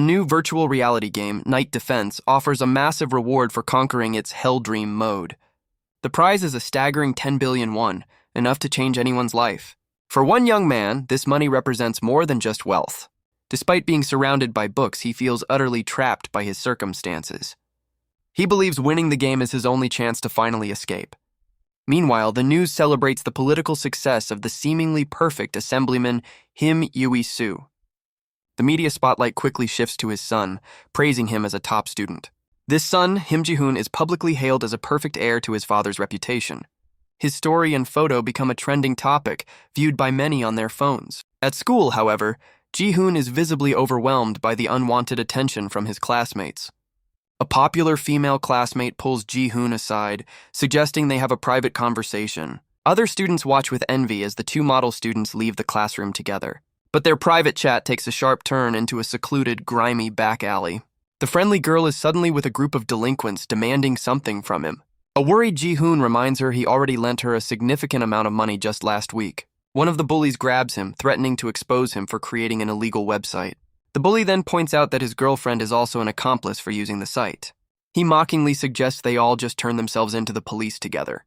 new virtual reality game, Night Defense, offers a massive reward for conquering its Hell Dream mode. The prize is a staggering 10 billion won, enough to change anyone's life. For one young man, this money represents more than just wealth. Despite being surrounded by books, he feels utterly trapped by his circumstances. He believes winning the game is his only chance to finally escape. Meanwhile, the news celebrates the political success of the seemingly perfect Assemblyman Him Yui-soo. The media spotlight quickly shifts to his son, praising him as a top student. This son, Him Ji-hoon, is publicly hailed as a perfect heir to his father's reputation. His story and photo become a trending topic, viewed by many on their phones. At school, however, Ji-hoon is visibly overwhelmed by the unwanted attention from his classmates. A popular female classmate pulls Ji-hoon aside, suggesting they have a private conversation. Other students watch with envy as the two model students leave the classroom together. But their private chat takes a sharp turn into a secluded, grimy back alley. The friendly girl is suddenly with a group of delinquents demanding something from him. A worried Ji-hoon reminds her he already lent her a significant amount of money just last week. One of the bullies grabs him, threatening to expose him for creating an illegal website. The bully then points out that his girlfriend is also an accomplice for using the site. He mockingly suggests they all just turn themselves into the police together.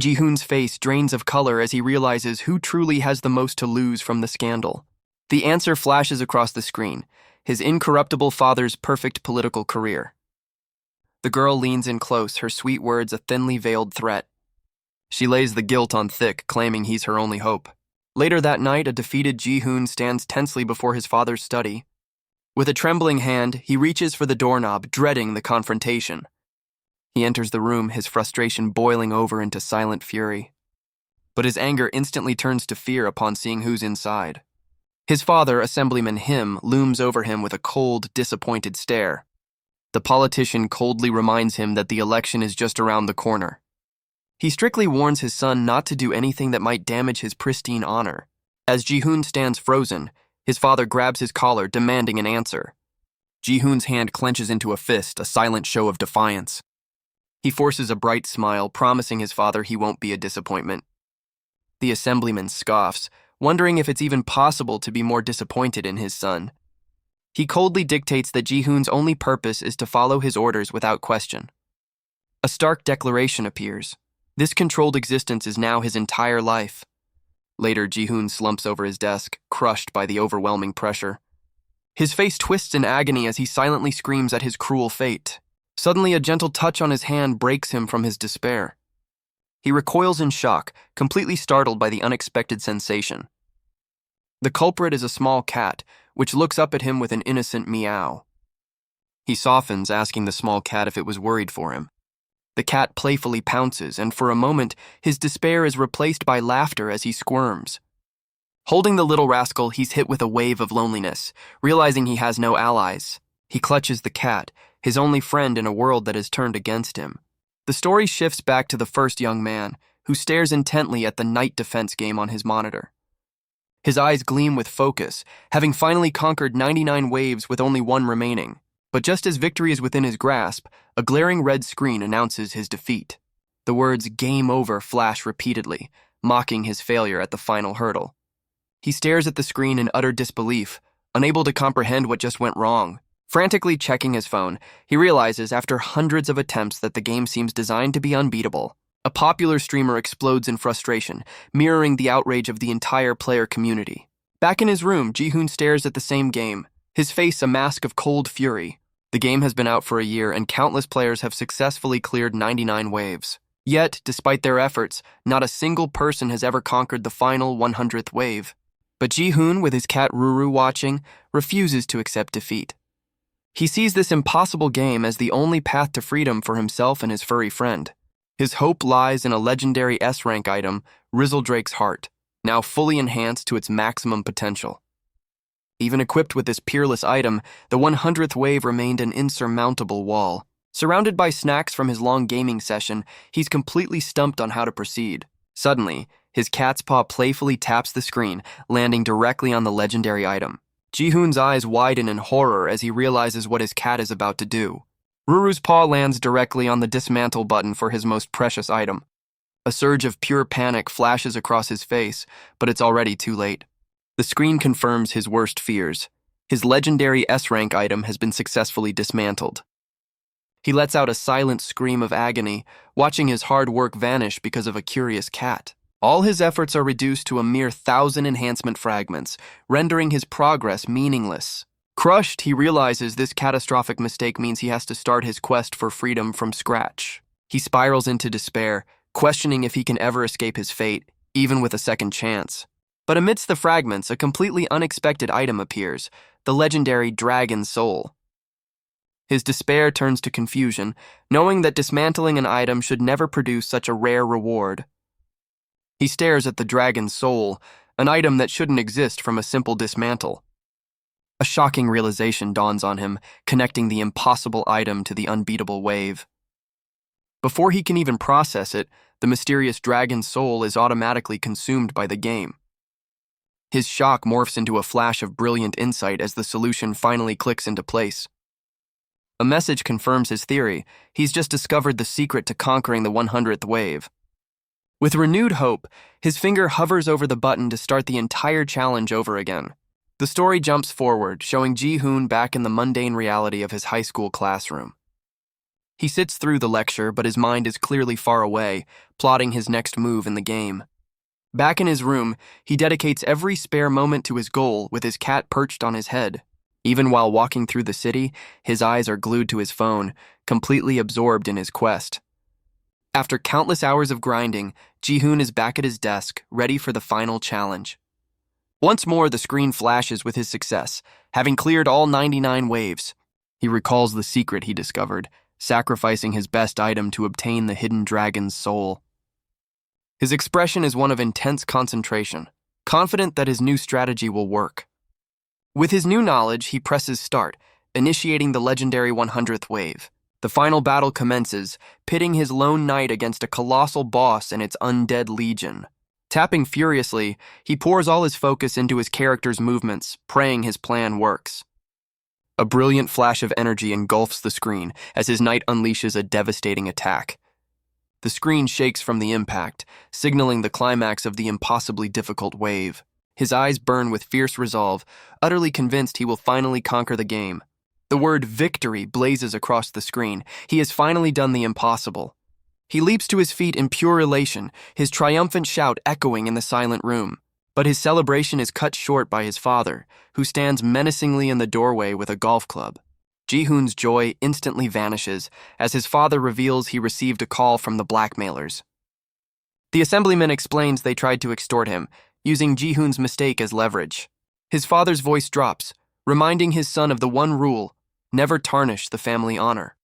Ji-hoon's face drains of color as he realizes who truly has the most to lose from the scandal. The answer flashes across the screen, his incorruptible father's perfect political career. The girl leans in close, her sweet words a thinly veiled threat. She lays the guilt on thick, claiming he's her only hope. Later that night, a defeated Ji-hoon stands tensely before his father's study. With a trembling hand, he reaches for the doorknob, dreading the confrontation. He enters the room, his frustration boiling over into silent fury. But his anger instantly turns to fear upon seeing who's inside. His father, Assemblyman Him, looms over him with a cold, disappointed stare. The politician coldly reminds him that the election is just around the corner. He strictly warns his son not to do anything that might damage his pristine honor. As Ji-hoon stands frozen, his father grabs his collar, demanding an answer. Ji-hoon's hand clenches into a fist, a silent show of defiance. He forces a bright smile, promising his father he won't be a disappointment. The assemblyman scoffs, wondering if it's even possible to be more disappointed in his son. He coldly dictates that Ji-hoon's only purpose is to follow his orders without question. A stark declaration appears. This controlled existence is now his entire life. Later, Ji-hoon slumps over his desk, crushed by the overwhelming pressure. His face twists in agony as he silently screams at his cruel fate. Suddenly, a gentle touch on his hand breaks him from his despair. He recoils in shock, completely startled by the unexpected sensation. The culprit is a small cat, which looks up at him with an innocent meow. He softens, asking the small cat if it was worried for him. The cat playfully pounces, and for a moment, his despair is replaced by laughter as he squirms. Holding the little rascal, he's hit with a wave of loneliness, realizing he has no allies. He clutches the cat, his only friend in a world that has turned against him. The story shifts back to the first young man, who stares intently at the Night Defense game on his monitor. His eyes gleam with focus, having finally conquered 99 waves with only one remaining. But just as victory is within his grasp, a glaring red screen announces his defeat. The words "Game Over" flash repeatedly, mocking his failure at the final hurdle. He stares at the screen in utter disbelief, unable to comprehend what just went wrong. Frantically checking his phone, he realizes after hundreds of attempts that the game seems designed to be unbeatable. A popular streamer explodes in frustration, mirroring the outrage of the entire player community. Back in his room, Ji-hoon stares at the same game, his face a mask of cold fury. The game has been out for a year, and countless players have successfully cleared 99 waves. Yet, despite their efforts, not a single person has ever conquered the final 100th wave. But Ji-hoon, with his cat Ruru watching, refuses to accept defeat. He sees this impossible game as the only path to freedom for himself and his furry friend. His hope lies in a legendary S-rank item, Rizzledrake's Heart, now fully enhanced to its maximum potential. Even equipped with this peerless item, the 100th wave remained an insurmountable wall. Surrounded by snacks from his long gaming session, he's completely stumped on how to proceed. Suddenly, his cat's paw playfully taps the screen, landing directly on the legendary item. Ji-hoon's eyes widen in horror as he realizes what his cat is about to do. Ruru's paw lands directly on the dismantle button for his most precious item. A surge of pure panic flashes across his face, but it's already too late. The screen confirms his worst fears. His legendary S-rank item has been successfully dismantled. He lets out a silent scream of agony, watching his hard work vanish because of a curious cat. All his efforts are reduced to a mere 1,000 enhancement fragments, rendering his progress meaningless. Crushed, he realizes this catastrophic mistake means he has to start his quest for freedom from scratch. He spirals into despair, questioning if he can ever escape his fate, even with a second chance. But amidst the fragments, a completely unexpected item appears, the legendary Dragon Soul. His despair turns to confusion, knowing that dismantling an item should never produce such a rare reward. He stares at the Dragon Soul, an item that shouldn't exist from a simple dismantle. A shocking realization dawns on him, connecting the impossible item to the unbeatable wave. Before he can even process it, the mysterious Dragon Soul is automatically consumed by the game. His shock morphs into a flash of brilliant insight as the solution finally clicks into place. A message confirms his theory. He's just discovered the secret to conquering the 100th wave. With renewed hope, his finger hovers over the button to start the entire challenge over again. The story jumps forward, showing Ji-hoon back in the mundane reality of his high school classroom. He sits through the lecture, but his mind is clearly far away, plotting his next move in the game. Back in his room, he dedicates every spare moment to his goal with his cat perched on his head. Even while walking through the city, his eyes are glued to his phone, completely absorbed in his quest. After countless hours of grinding, Ji-hoon is back at his desk, ready for the final challenge. Once more, the screen flashes with his success, having cleared all 99 waves. He recalls the secret he discovered, sacrificing his best item to obtain the hidden dragon's soul. His expression is one of intense concentration, confident that his new strategy will work. With his new knowledge, he presses start, initiating the legendary 100th wave. The final battle commences, pitting his lone knight against a colossal boss and its undead legion. Tapping furiously, he pours all his focus into his character's movements, praying his plan works. A brilliant flash of energy engulfs the screen as his knight unleashes a devastating attack. The screen shakes from the impact, signaling the climax of the impossibly difficult wave. His eyes burn with fierce resolve, utterly convinced he will finally conquer the game. The word victory blazes across the screen. He has finally done the impossible. He leaps to his feet in pure elation, his triumphant shout echoing in the silent room. But his celebration is cut short by his father, who stands menacingly in the doorway with a golf club. Ji-hoon's joy instantly vanishes as his father reveals he received a call from the blackmailers. The assemblyman explains they tried to extort him, using Ji-hoon's mistake as leverage. His father's voice drops, reminding his son of the one rule: never tarnish the family honor.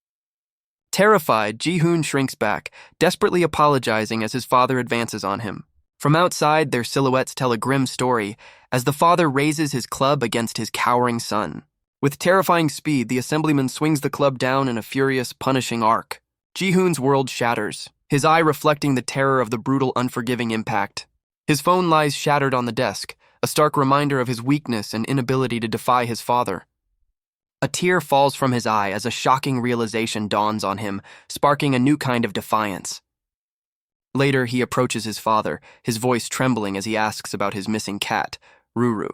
Terrified, Ji-hoon shrinks back, desperately apologizing as his father advances on him. From outside, their silhouettes tell a grim story as the father raises his club against his cowering son. With terrifying speed, the assemblyman swings the club down in a furious, punishing arc. Ji-hoon's world shatters, his eye reflecting the terror of the brutal, unforgiving impact. His phone lies shattered on the desk, a stark reminder of his weakness and inability to defy his father. A tear falls from his eye as a shocking realization dawns on him, sparking a new kind of defiance. Later, he approaches his father, his voice trembling as he asks about his missing cat, Ruru.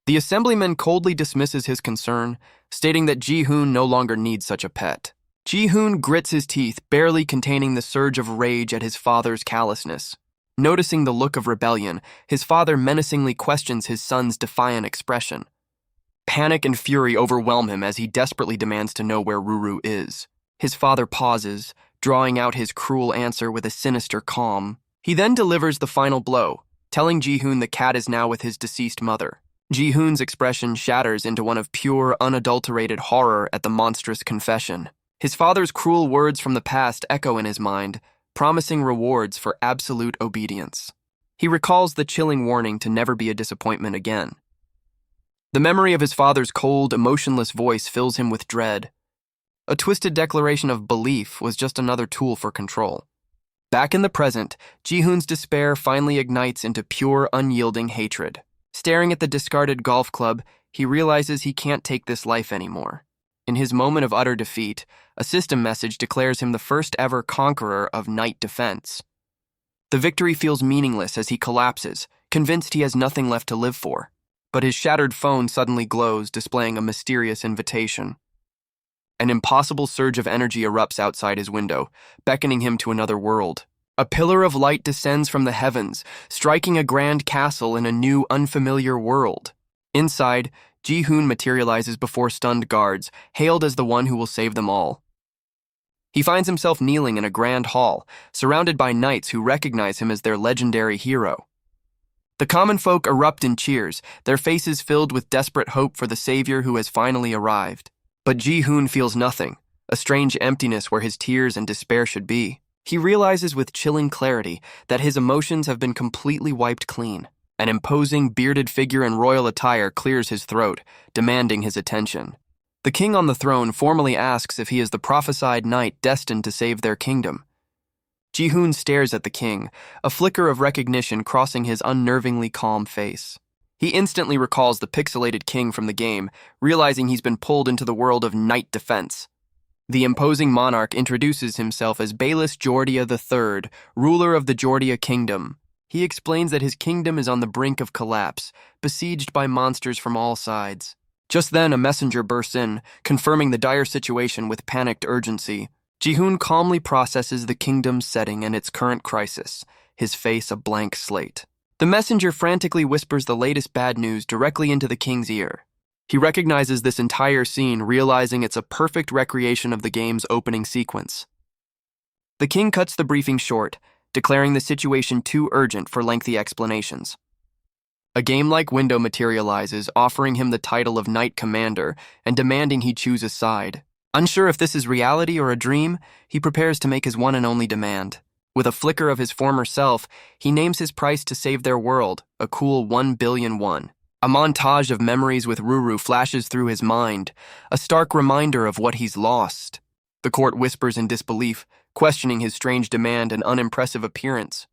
The assemblyman coldly dismisses his concern, stating that Ji-hoon no longer needs such a pet. Ji-hoon grits his teeth, barely containing the surge of rage at his father's callousness. Noticing the look of rebellion, his father menacingly questions his son's defiant expression. Panic and fury overwhelm him as he desperately demands to know where Ruru is. His father pauses, drawing out his cruel answer with a sinister calm. He then delivers the final blow, telling Ji-hoon the cat is now with his deceased mother. Ji-hoon's expression shatters into one of pure, unadulterated horror at the monstrous confession. His father's cruel words from the past echo in his mind, promising rewards for absolute obedience. He recalls the chilling warning to never be a disappointment again. The memory of his father's cold, emotionless voice fills him with dread. A twisted declaration of belief was just another tool for control. Back in the present, Ji-hoon's despair finally ignites into pure, unyielding hatred. Staring at the discarded golf club, he realizes he can't take this life anymore. In his moment of utter defeat, a system message declares him the first ever conqueror of night defense. The victory feels meaningless as he collapses, convinced he has nothing left to live for. but his shattered phone suddenly glows, displaying a mysterious invitation. An impossible surge of energy erupts outside his window, beckoning him to another world. A pillar of light descends from the heavens, striking a grand castle in a new, unfamiliar world. Inside, Ji-hoon materializes before stunned guards, hailed as the one who will save them all. He finds himself kneeling in a grand hall, surrounded by knights who recognize him as their legendary hero. The common folk erupt in cheers, their faces filled with desperate hope for the savior who has finally arrived. But Ji-hoon feels nothing, a strange emptiness where his tears and despair should be. He realizes with chilling clarity that his emotions have been completely wiped clean. An imposing, bearded figure in royal attire clears his throat, demanding his attention. The king on the throne formally asks if he is the prophesied knight destined to save their kingdom. Ji-hoon stares at the king, a flicker of recognition crossing his unnervingly calm face. He instantly recalls the pixelated king from the game, realizing he's been pulled into the world of knight defense. The imposing monarch introduces himself as Bayless Jordia III, ruler of the Jordia Kingdom. He explains that his kingdom is on the brink of collapse, besieged by monsters from all sides. Just then, a messenger bursts in, confirming the dire situation with panicked urgency. Ji-hoon calmly processes the kingdom's setting and its current crisis, his face a blank slate. The messenger frantically whispers the latest bad news directly into the king's ear. He recognizes this entire scene, realizing it's a perfect recreation of the game's opening sequence. The king cuts the briefing short, declaring the situation too urgent for lengthy explanations. A game-like window materializes, offering him the title of Knight Commander and demanding he choose a side. Unsure if this is reality or a dream, he prepares to make his one and only demand. With a flicker of his former self, he names his price to save their world, a cool 1 billion won. A montage of memories with Ruru flashes through his mind, a stark reminder of what he's lost. The court whispers in disbelief, questioning his strange demand and unimpressive appearance.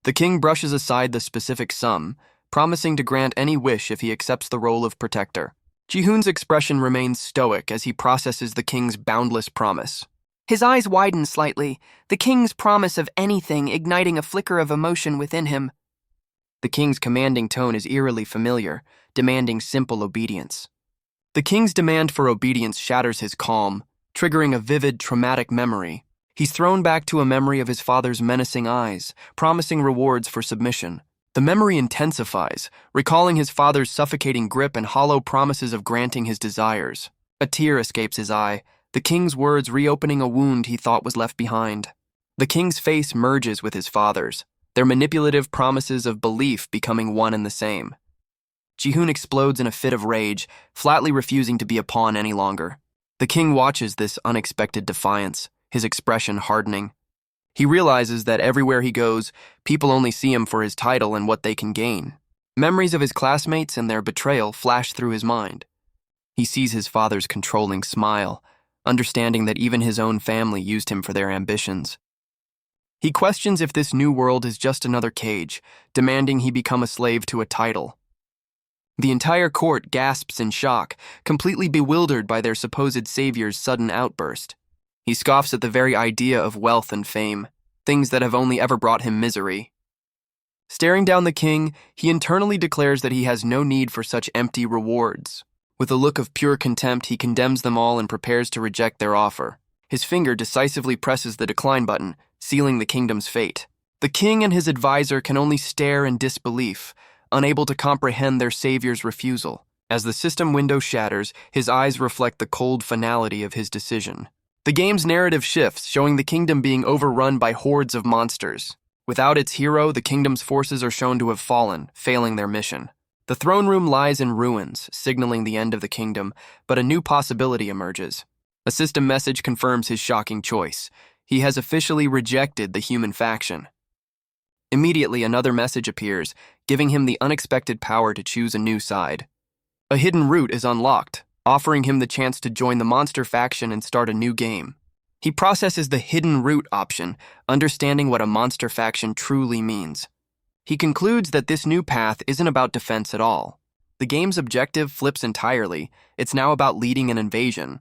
The king brushes aside the specific sum, promising to grant any wish if he accepts the role of protector. Ji-hoon's expression remains stoic as he processes the king's boundless promise. His eyes widen slightly, the king's promise of anything igniting a flicker of emotion within him. The king's commanding tone is eerily familiar, demanding simple obedience. The king's demand for obedience shatters his calm, triggering a vivid, traumatic memory. He's thrown back to a memory of his father's menacing eyes, promising rewards for submission. The memory intensifies, recalling his father's suffocating grip and hollow promises of granting his desires. A tear escapes his eye, the king's words reopening a wound he thought was left behind. The king's face merges with his father's, their manipulative promises of belief becoming one and the same. Ji-hoon explodes in a fit of rage, flatly refusing to be a pawn any longer. The king watches this unexpected defiance, his expression hardening. He realizes that everywhere he goes, people only see him for his title and what they can gain. Memories of his classmates and their betrayal flash through his mind. He sees his father's controlling smile, understanding that even his own family used him for their ambitions. He questions if this new world is just another cage, demanding he become a slave to a title. The entire court gasps in shock, completely bewildered by their supposed savior's sudden outburst. He scoffs at the very idea of wealth and fame, things that have only ever brought him misery. Staring down the king, he internally declares that he has no need for such empty rewards. With a look of pure contempt, he condemns them all and prepares to reject their offer. His finger decisively presses the decline button, sealing the kingdom's fate. The king and his advisor can only stare in disbelief, unable to comprehend their savior's refusal. As the system window shatters, his eyes reflect the cold finality of his decision. The game's narrative shifts, showing the kingdom being overrun by hordes of monsters. Without its hero, the kingdom's forces are shown to have fallen, failing their mission. The throne room lies in ruins, signaling the end of the kingdom, but a new possibility emerges. A system message confirms his shocking choice. He has officially rejected the human faction. Immediately, another message appears, giving him the unexpected power to choose a new side. A hidden route is unlocked, offering him the chance to join the monster faction and start a new game. He processes the hidden route option, understanding what a monster faction truly means. He concludes that this new path isn't about defense at all. The game's objective flips entirely. It's now about leading an invasion.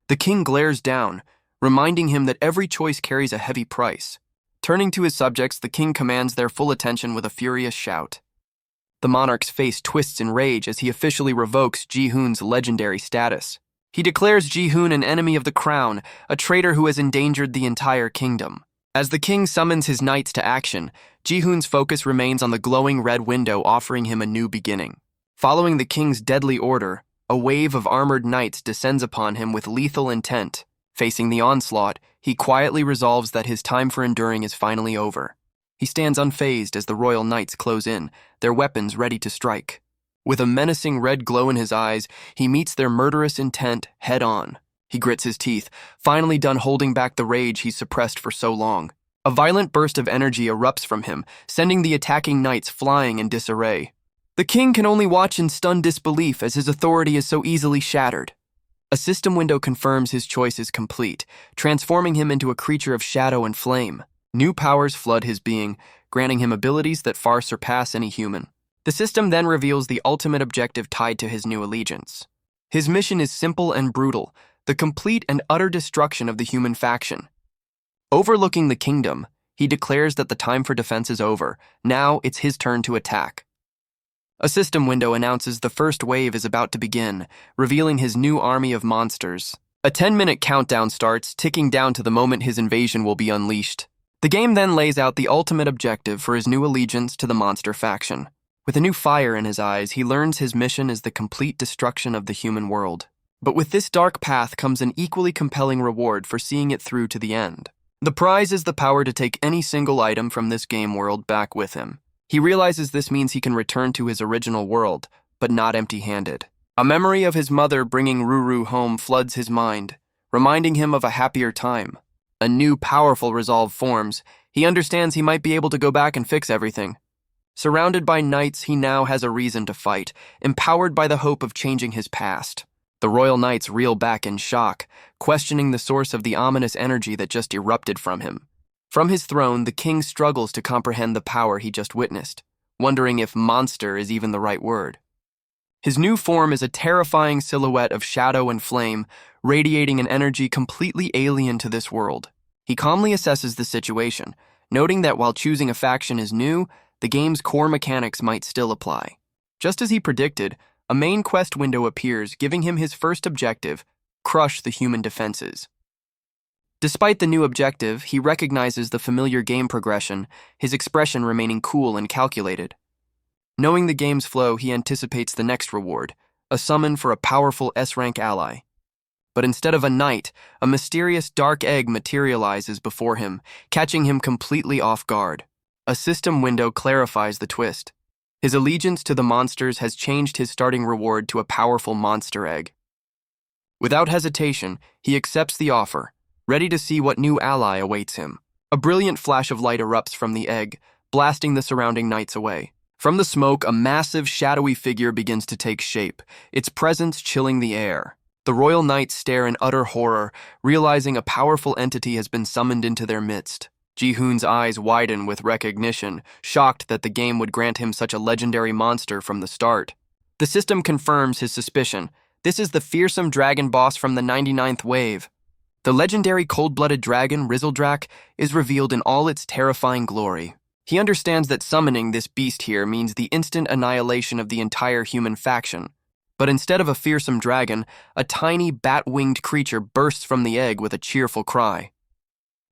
The king glares down, reminding him that every choice carries a heavy price. Turning to his subjects, the king commands their full attention with a furious shout. The monarch's face twists in rage as he officially revokes Ji-hoon's legendary status. He declares Ji-hoon an enemy of the crown, a traitor who has endangered the entire kingdom. As the king summons his knights to action, Ji-hoon's focus remains on the glowing red window, offering him a new beginning. Following the king's deadly order, a wave of armored knights descends upon him with lethal intent. Facing the onslaught, he quietly resolves that his time for enduring is finally over. He stands unfazed as the royal knights close in, their weapons ready to strike. With a menacing red glow in his eyes, he meets their murderous intent head-on. He grits his teeth, finally done holding back the rage he suppressed for so long. A violent burst of energy erupts from him, sending the attacking knights flying in disarray. The king can only watch in stunned disbelief as his authority is so easily shattered. A system window confirms his choice is complete, transforming him into a creature of shadow and flame. New powers flood his being, granting him abilities that far surpass any human. The system then reveals the ultimate objective tied to his new allegiance. His mission is simple and brutal, the complete and utter destruction of the human faction. Overlooking the kingdom, he declares that the time for defense is over. Now it's his turn to attack. A system window announces the first wave is about to begin, revealing his new army of monsters. A 10-minute countdown starts, ticking down to the moment his invasion will be unleashed. The game then lays out the ultimate objective for his new allegiance to the monster faction. With a new fire in his eyes, he learns his mission is the complete destruction of the human world. But with this dark path comes an equally compelling reward for seeing it through to the end. The prize is the power to take any single item from this game world back with him. He realizes this means he can return to his original world, but not empty-handed. A memory of his mother bringing Ruru home floods his mind, reminding him of a happier time. A new, powerful resolve forms. He understands he might be able to go back and fix everything. Surrounded by knights, he now has a reason to fight, empowered by the hope of changing his past. The royal knights reel back in shock, questioning the source of the ominous energy that just erupted from him. From his throne, the king struggles to comprehend the power he just witnessed, wondering if monster is even the right word. His new form is a terrifying silhouette of shadow and flame, radiating an energy completely alien to this world. He calmly assesses the situation, noting that while choosing a faction is new, the game's core mechanics might still apply. Just as he predicted, a main quest window appears, giving him his first objective: crush the human defenses. Despite the new objective, he recognizes the familiar game progression, his expression remaining cool and calculated. Knowing the game's flow, he anticipates the next reward, a summon for a powerful S-rank ally. But instead of a knight, a mysterious dark egg materializes before him, catching him completely off guard. A system window clarifies the twist. His allegiance to the monsters has changed his starting reward to a powerful monster egg. Without hesitation, he accepts the offer, ready to see what new ally awaits him. A brilliant flash of light erupts from the egg, blasting the surrounding knights away. From the smoke, a massive, shadowy figure begins to take shape, its presence chilling the air. The royal knights stare in utter horror, realizing a powerful entity has been summoned into their midst. Ji-hoon's eyes widen with recognition, shocked that the game would grant him such a legendary monster from the start. The system confirms his suspicion. This is the fearsome dragon boss from the 99th wave. The legendary cold-blooded dragon, Rizzledrak, is revealed in all its terrifying glory. He understands that summoning this beast here means the instant annihilation of the entire human faction. But instead of a fearsome dragon, a tiny bat-winged creature bursts from the egg with a cheerful cry.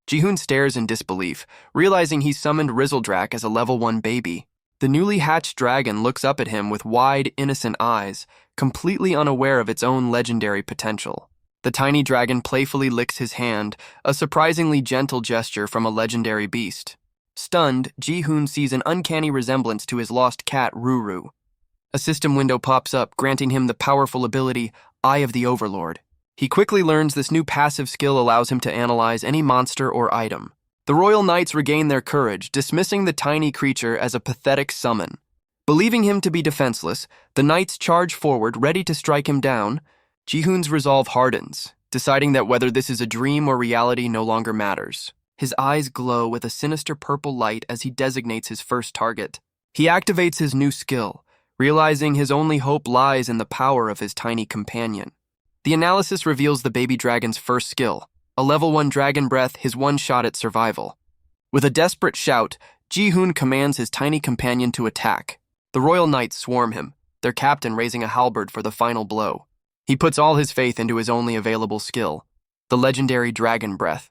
Ji-hoon stares in disbelief, realizing he's summoned Rizzledrak as a level 1 baby. The newly hatched dragon looks up at him with wide, innocent eyes, completely unaware of its own legendary potential. The tiny dragon playfully licks his hand, a surprisingly gentle gesture from a legendary beast. Stunned, Ji-hoon sees an uncanny resemblance to his lost cat, Ruru. A system window pops up, granting him the powerful ability, Eye of the Overlord. He quickly learns this new passive skill allows him to analyze any monster or item. The royal knights regain their courage, dismissing the tiny creature as a pathetic summon. Believing him to be defenseless, the knights charge forward, ready to strike him down. Ji-hoon's resolve hardens, deciding that whether this is a dream or reality no longer matters. His eyes glow with a sinister purple light as he designates his first target. He activates his new skill, realizing his only hope lies in the power of his tiny companion. The analysis reveals the baby dragon's first skill, a level 1 dragon breath, his one shot at survival. With a desperate shout, Ji-hoon commands his tiny companion to attack. The royal knights swarm him, their captain raising a halberd for the final blow. He puts all his faith into his only available skill, the legendary dragon breath.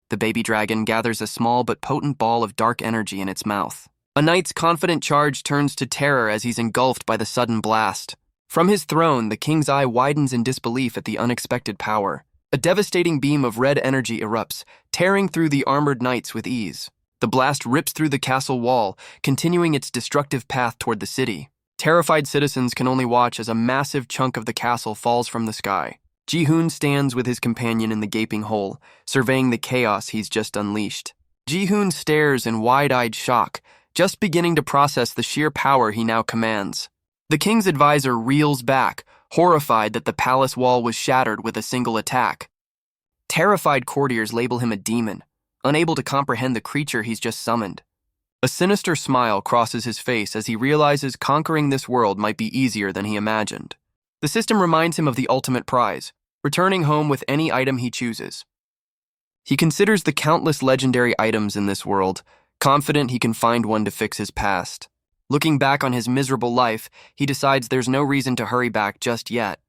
The baby dragon gathers a small but potent ball of dark energy in its mouth. A knight's confident charge turns to terror as he's engulfed by the sudden blast. From his throne, the king's eye widens in disbelief at the unexpected power. A devastating beam of red energy erupts, tearing through the armored knights with ease. The blast rips through the castle wall, continuing its destructive path toward the city. Terrified citizens can only watch as a massive chunk of the castle falls from the sky. Ji-hoon stands with his companion in the gaping hole, surveying the chaos he's just unleashed. Ji-hoon stares in wide-eyed shock, just beginning to process the sheer power he now commands. The king's advisor reels back, horrified that the palace wall was shattered with a single attack. Terrified courtiers label him a demon, unable to comprehend the creature he's just summoned. A sinister smile crosses his face as he realizes conquering this world might be easier than he imagined. The system reminds him of the ultimate prize, returning home with any item he chooses. He considers the countless legendary items in this world, confident he can find one to fix his past. Looking back on his miserable life, he decides there's no reason to hurry back just yet.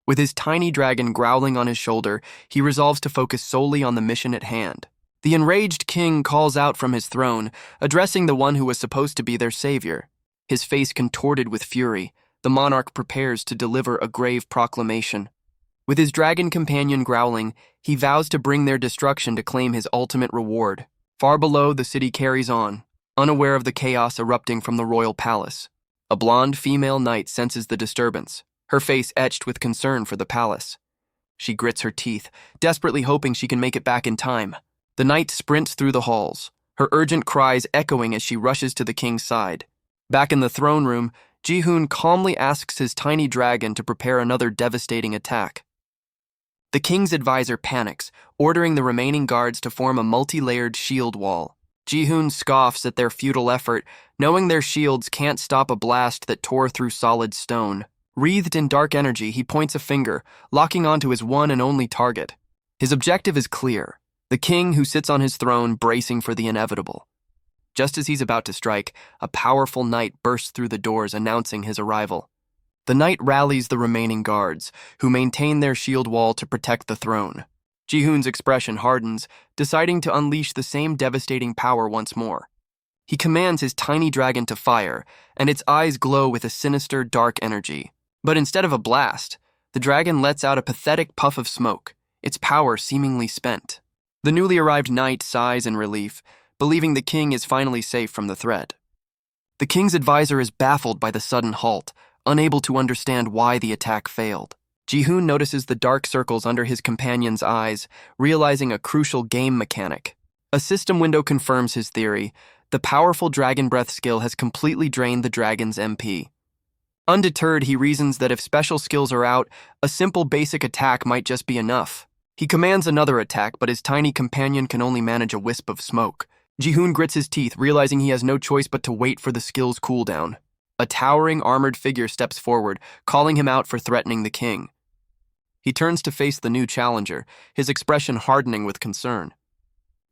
With his tiny dragon growling on his shoulder, he resolves to focus solely on the mission at hand. The enraged king calls out from his throne, addressing the one who was supposed to be their savior. His face contorted with fury, the monarch prepares to deliver a grave proclamation. With his dragon companion growling, he vows to bring their destruction to claim his ultimate reward. Far below, the city carries on, unaware of the chaos erupting from the royal palace. A blonde female knight senses the disturbance, her face etched with concern for the palace. She grits her teeth, desperately hoping she can make it back in time. The knight sprints through the halls, her urgent cries echoing as she rushes to the king's side. Back in the throne room, Ji-hoon calmly asks his tiny dragon to prepare another devastating attack. The king's advisor panics, ordering the remaining guards to form a multi-layered shield wall. Ji-hoon scoffs at their futile effort, knowing their shields can't stop a blast that tore through solid stone. Wreathed in dark energy, he points a finger, locking onto his one and only target. His objective is clear, the king who sits on his throne bracing for the inevitable. Just as he's about to strike, a powerful knight bursts through the doors announcing his arrival. The knight rallies the remaining guards, who maintain their shield wall to protect the throne. Ji-hoon's expression hardens, deciding to unleash the same devastating power once more. He commands his tiny dragon to fire, and its eyes glow with a sinister, dark energy. But instead of a blast, the dragon lets out a pathetic puff of smoke, its power seemingly spent. The newly arrived knight sighs in relief, believing the king is finally safe from the threat. The king's advisor is baffled by the sudden halt, unable to understand why the attack failed. Ji-hoon notices the dark circles under his companion's eyes, realizing a crucial game mechanic. A system window confirms his theory. The powerful dragon breath skill has completely drained the dragon's MP. Undeterred, he reasons that if special skills are out, a simple basic attack might just be enough. He commands another attack, but his tiny companion can only manage a wisp of smoke. Ji-hoon grits his teeth, realizing he has no choice but to wait for the skill's cooldown. A towering armored figure steps forward, calling him out for threatening the king. He turns to face the new challenger, his expression hardening with concern.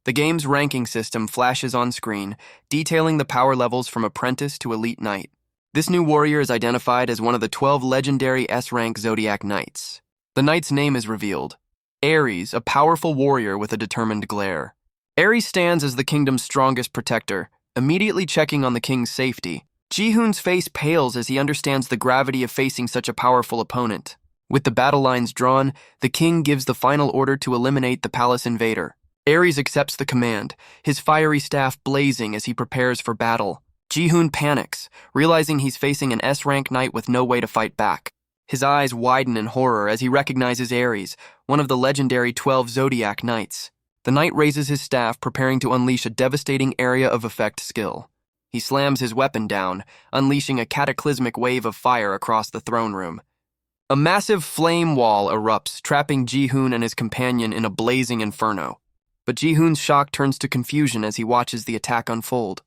The game's ranking system flashes on screen, detailing the power levels from apprentice to elite knight. This new warrior is identified as one of the 12 legendary S-rank Zodiac Knights. The knight's name is revealed: Ares, a powerful warrior with a determined glare. Ares stands as the kingdom's strongest protector, immediately checking on the king's safety. Ji-hoon's face pales as he understands the gravity of facing such a powerful opponent. With the battle lines drawn, the king gives the final order to eliminate the palace invader. Ares accepts the command, his fiery staff blazing as he prepares for battle. Ji-hoon panics, realizing he's facing an S-rank knight with no way to fight back. His eyes widen in horror as he recognizes Ares, one of the legendary 12 Zodiac Knights. The knight raises his staff, preparing to unleash a devastating area of effect skill. He slams his weapon down, unleashing a cataclysmic wave of fire across the throne room. A massive flame wall erupts, trapping Ji-hoon and his companion in a blazing inferno. But Ji-hoon's shock turns to confusion as he watches the attack unfold.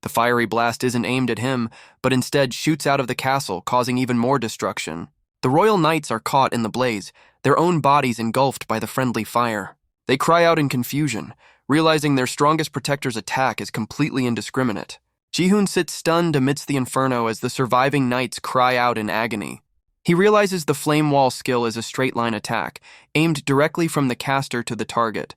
The fiery blast isn't aimed at him, but instead shoots out of the castle, causing even more destruction. The royal knights are caught in the blaze, their own bodies engulfed by the friendly fire. They cry out in confusion, realizing their strongest protector's attack is completely indiscriminate. Ji-hoon sits stunned amidst the inferno as the surviving knights cry out in agony. He realizes the flame wall skill is a straight-line attack, aimed directly from the caster to the target.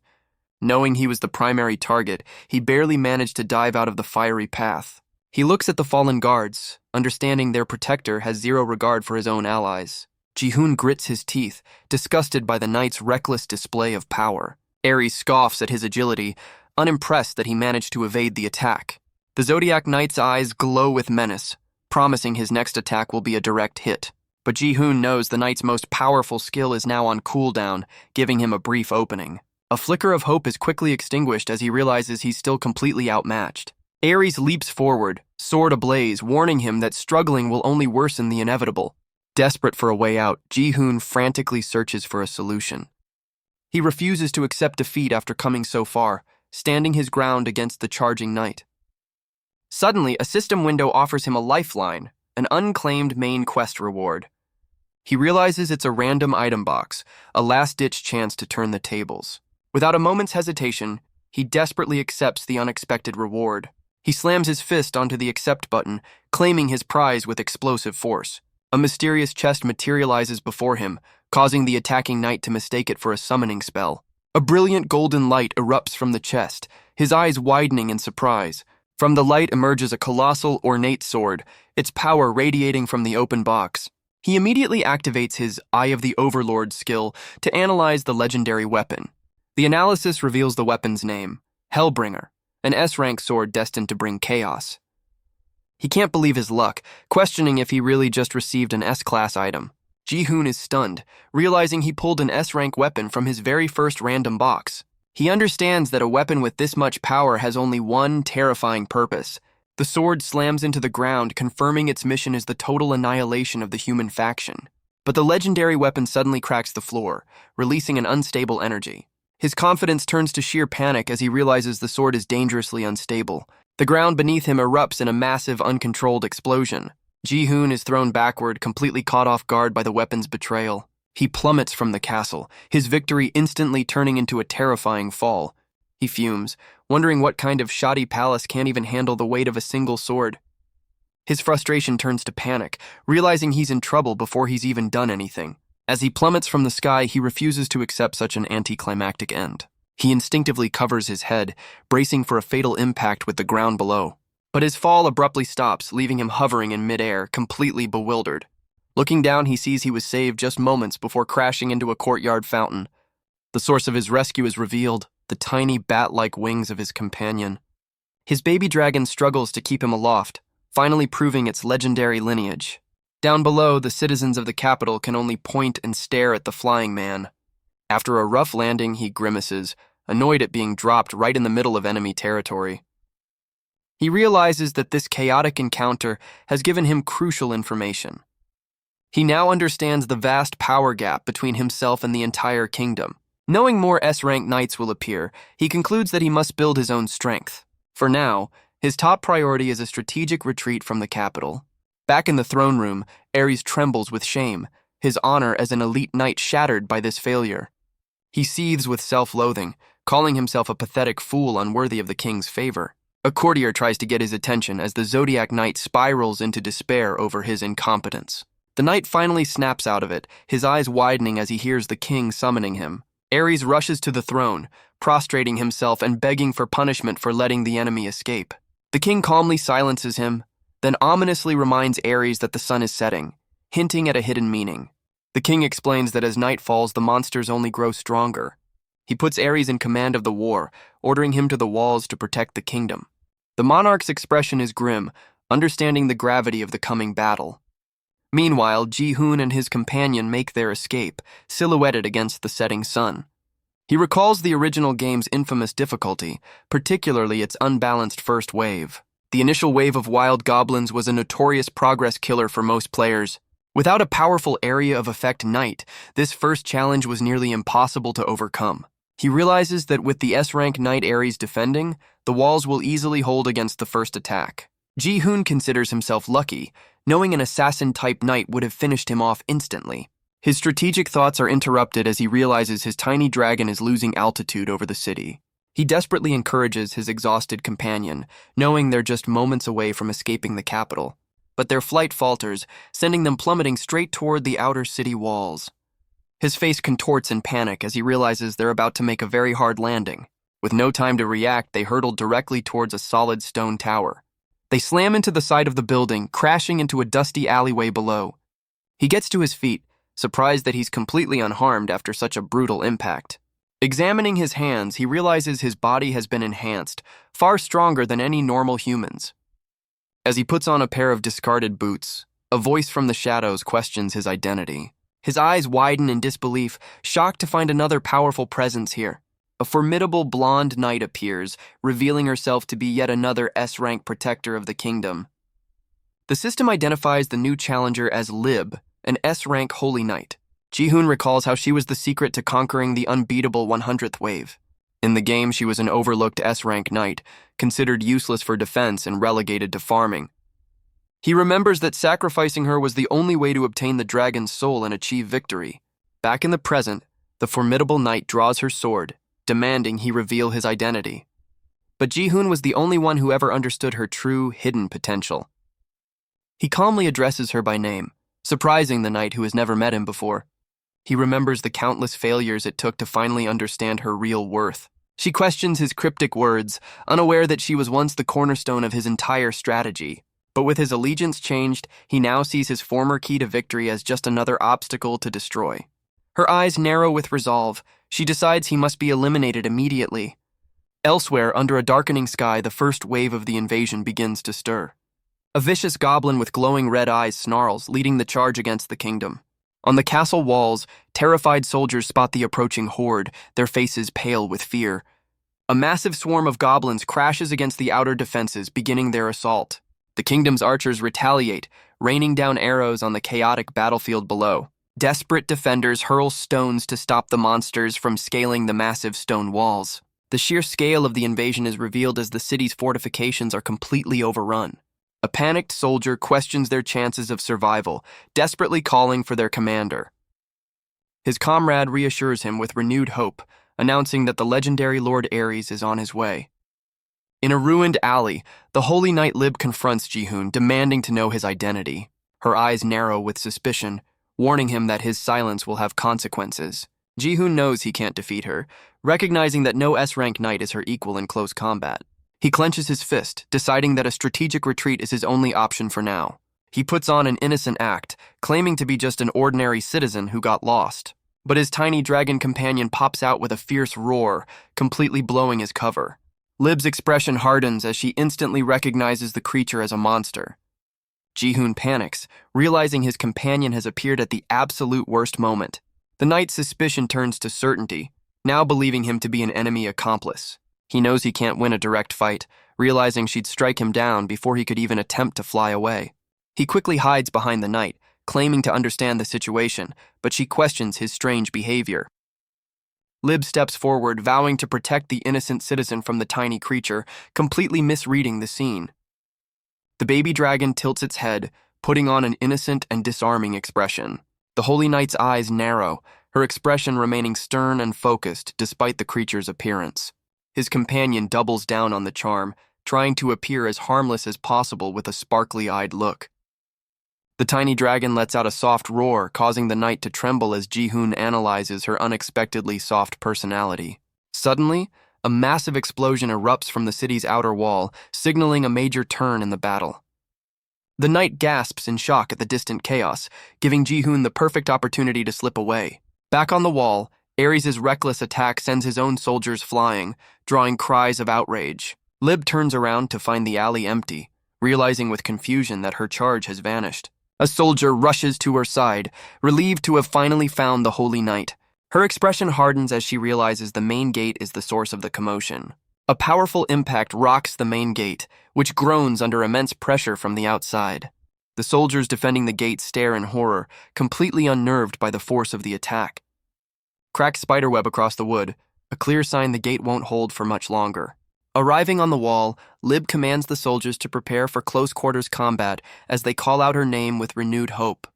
Knowing he was the primary target, he barely managed to dive out of the fiery path. He looks at the fallen guards, understanding their protector has zero regard for his own allies. Ji-hoon grits his teeth, disgusted by the knight's reckless display of power. Ares scoffs at his agility, unimpressed that he managed to evade the attack. The Zodiac Knight's eyes glow with menace, promising his next attack will be a direct hit. But Ji-hoon knows the knight's most powerful skill is now on cooldown, giving him a brief opening. A flicker of hope is quickly extinguished as he realizes he's still completely outmatched. Ares leaps forward, sword ablaze, warning him that struggling will only worsen the inevitable. Desperate for a way out, Ji-hoon frantically searches for a solution. He refuses to accept defeat after coming so far, standing his ground against the charging knight. Suddenly, a system window offers him a lifeline, an unclaimed main quest reward. He realizes it's a random item box, a last-ditch chance to turn the tables. Without a moment's hesitation, he desperately accepts the unexpected reward. He slams his fist onto the accept button, claiming his prize with explosive force. A mysterious chest materializes before him, causing the attacking knight to mistake it for a summoning spell. A brilliant golden light erupts from the chest, his eyes widening in surprise. From the light emerges a colossal, ornate sword, its power radiating from the open box. He immediately activates his Eye of the Overlord skill to analyze the legendary weapon. The analysis reveals the weapon's name, Hellbringer, an S-rank sword destined to bring chaos. He can't believe his luck, questioning if he really just received an S-class item. Ji-hoon is stunned, realizing he pulled an S-rank weapon from his very first random box. He understands that a weapon with this much power has only one terrifying purpose. The sword slams into the ground, confirming its mission is the total annihilation of the human faction. But the legendary weapon suddenly cracks the floor, releasing an unstable energy. His confidence turns to sheer panic as he realizes the sword is dangerously unstable. The ground beneath him erupts in a massive, uncontrolled explosion. Ji-hoon is thrown backward, completely caught off guard by the weapon's betrayal. He plummets from the castle, his victory instantly turning into a terrifying fall. He fumes, wondering what kind of shoddy palace can't even handle the weight of a single sword. His frustration turns to panic, realizing he's in trouble before he's even done anything. As he plummets from the sky, he refuses to accept such an anticlimactic end. He instinctively covers his head, bracing for a fatal impact with the ground below. But his fall abruptly stops, leaving him hovering in midair, completely bewildered. Looking down, he sees he was saved just moments before crashing into a courtyard fountain. The source of his rescue is revealed, the tiny bat-like wings of his companion. His baby dragon struggles to keep him aloft, finally proving its legendary lineage. Down below, the citizens of the capital can only point and stare at the flying man. After a rough landing, he grimaces, annoyed at being dropped right in the middle of enemy territory. He realizes that this chaotic encounter has given him crucial information. He now understands the vast power gap between himself and the entire kingdom. Knowing more S-rank knights will appear, he concludes that he must build his own strength. For now, his top priority is a strategic retreat from the capital. Back in the throne room, Ares trembles with shame, his honor as an elite knight shattered by this failure. He seethes with self-loathing, calling himself a pathetic fool unworthy of the king's favor. A courtier tries to get his attention as the Zodiac Knight spirals into despair over his incompetence. The knight finally snaps out of it, his eyes widening as he hears the king summoning him. Ares rushes to the throne, prostrating himself and begging for punishment for letting the enemy escape. The king calmly silences him, then ominously reminds Ares that the sun is setting, hinting at a hidden meaning. The king explains that as night falls, the monsters only grow stronger. He puts Ares in command of the war, ordering him to the walls to protect the kingdom. The monarch's expression is grim, understanding the gravity of the coming battle. Meanwhile, Ji-hoon and his companion make their escape, silhouetted against the setting sun. He recalls the original game's infamous difficulty, particularly its unbalanced first wave. The initial wave of wild goblins was a notorious progress killer for most players. Without a powerful area of effect knight, this first challenge was nearly impossible to overcome. He realizes that with the S-rank knight Ares defending, the walls will easily hold against the first attack. Ji-hoon considers himself lucky, knowing an assassin-type knight would have finished him off instantly. His strategic thoughts are interrupted as he realizes his tiny dragon is losing altitude over the city. He desperately encourages his exhausted companion, knowing they're just moments away from escaping the capital. But their flight falters, sending them plummeting straight toward the outer city walls. His face contorts in panic as he realizes they're about to make a very hard landing. With no time to react, they hurtle directly towards a solid stone tower. They slam into the side of the building, crashing into a dusty alleyway below. He gets to his feet, surprised that he's completely unharmed after such a brutal impact. Examining his hands, he realizes his body has been enhanced, far stronger than any normal human's. As he puts on a pair of discarded boots, a voice from the shadows questions his identity. His eyes widen in disbelief, shocked to find another powerful presence here. A formidable blonde knight appears, revealing herself to be yet another S-rank protector of the kingdom. The system identifies the new challenger as Lib, an S-rank holy knight. Ji-hoon recalls how she was the secret to conquering the unbeatable 100th wave. In the game, she was an overlooked S-rank knight, considered useless for defense and relegated to farming. He remembers that sacrificing her was the only way to obtain the dragon's soul and achieve victory. Back in the present, the formidable knight draws her sword, demanding he reveal his identity. But Ji-hoon was the only one who ever understood her true, hidden potential. He calmly addresses her by name, surprising the knight who has never met him before. He remembers the countless failures it took to finally understand her real worth. She questions his cryptic words, unaware that she was once the cornerstone of his entire strategy. But with his allegiance changed, he now sees his former key to victory as just another obstacle to destroy. Her eyes narrow with resolve. She decides he must be eliminated immediately. Elsewhere, under a darkening sky, the first wave of the invasion begins to stir. A vicious goblin with glowing red eyes snarls, leading the charge against the kingdom. On the castle walls, terrified soldiers spot the approaching horde, their faces pale with fear. A massive swarm of goblins crashes against the outer defenses, beginning their assault. The kingdom's archers retaliate, raining down arrows on the chaotic battlefield below. Desperate defenders hurl stones to stop the monsters from scaling the massive stone walls. The sheer scale of the invasion is revealed as the city's fortifications are completely overrun. A panicked soldier questions their chances of survival, desperately calling for their commander. His comrade reassures him with renewed hope, announcing that the legendary Lord Ares is on his way. In a ruined alley, the holy knight Lib confronts Ji-hoon, demanding to know his identity. Her eyes narrow with suspicion, warning him that his silence will have consequences. Ji-hoon knows he can't defeat her, recognizing that no S-rank knight is her equal in close combat. He clenches his fist, deciding that a strategic retreat is his only option for now. He puts on an innocent act, claiming to be just an ordinary citizen who got lost. But his tiny dragon companion pops out with a fierce roar, completely blowing his cover. Lib's expression hardens as she instantly recognizes the creature as a monster. Ji-hoon panics, realizing his companion has appeared at the absolute worst moment. The knight's suspicion turns to certainty, now believing him to be an enemy accomplice. He knows he can't win a direct fight, realizing she'd strike him down before he could even attempt to fly away. He quickly hides behind the knight, claiming to understand the situation, but she questions his strange behavior. Lib steps forward, vowing to protect the innocent citizen from the tiny creature, completely misreading the scene. The baby dragon tilts its head, putting on an innocent and disarming expression. The holy knight's eyes narrow, her expression remaining stern and focused despite the creature's appearance. His companion doubles down on the charm, trying to appear as harmless as possible with a sparkly-eyed look. The tiny dragon lets out a soft roar, causing the knight to tremble as Ji-hoon analyzes her unexpectedly soft personality. Suddenly, a massive explosion erupts from the city's outer wall, signaling a major turn in the battle. The knight gasps in shock at the distant chaos, giving Ji-hoon the perfect opportunity to slip away. Back on the wall, Ares' reckless attack sends his own soldiers flying, drawing cries of outrage. Lib turns around to find the alley empty, realizing with confusion that her charge has vanished. A soldier rushes to her side, relieved to have finally found the holy knight. Her expression hardens as she realizes the main gate is the source of the commotion. A powerful impact rocks the main gate, which groans under immense pressure from the outside. The soldiers defending the gate stare in horror, completely unnerved by the force of the attack. Cracked spiderweb across the wood, a clear sign the gate won't hold for much longer. Arriving on the wall, Lib commands the soldiers to prepare for close-quarters combat as they call out her name with renewed hope.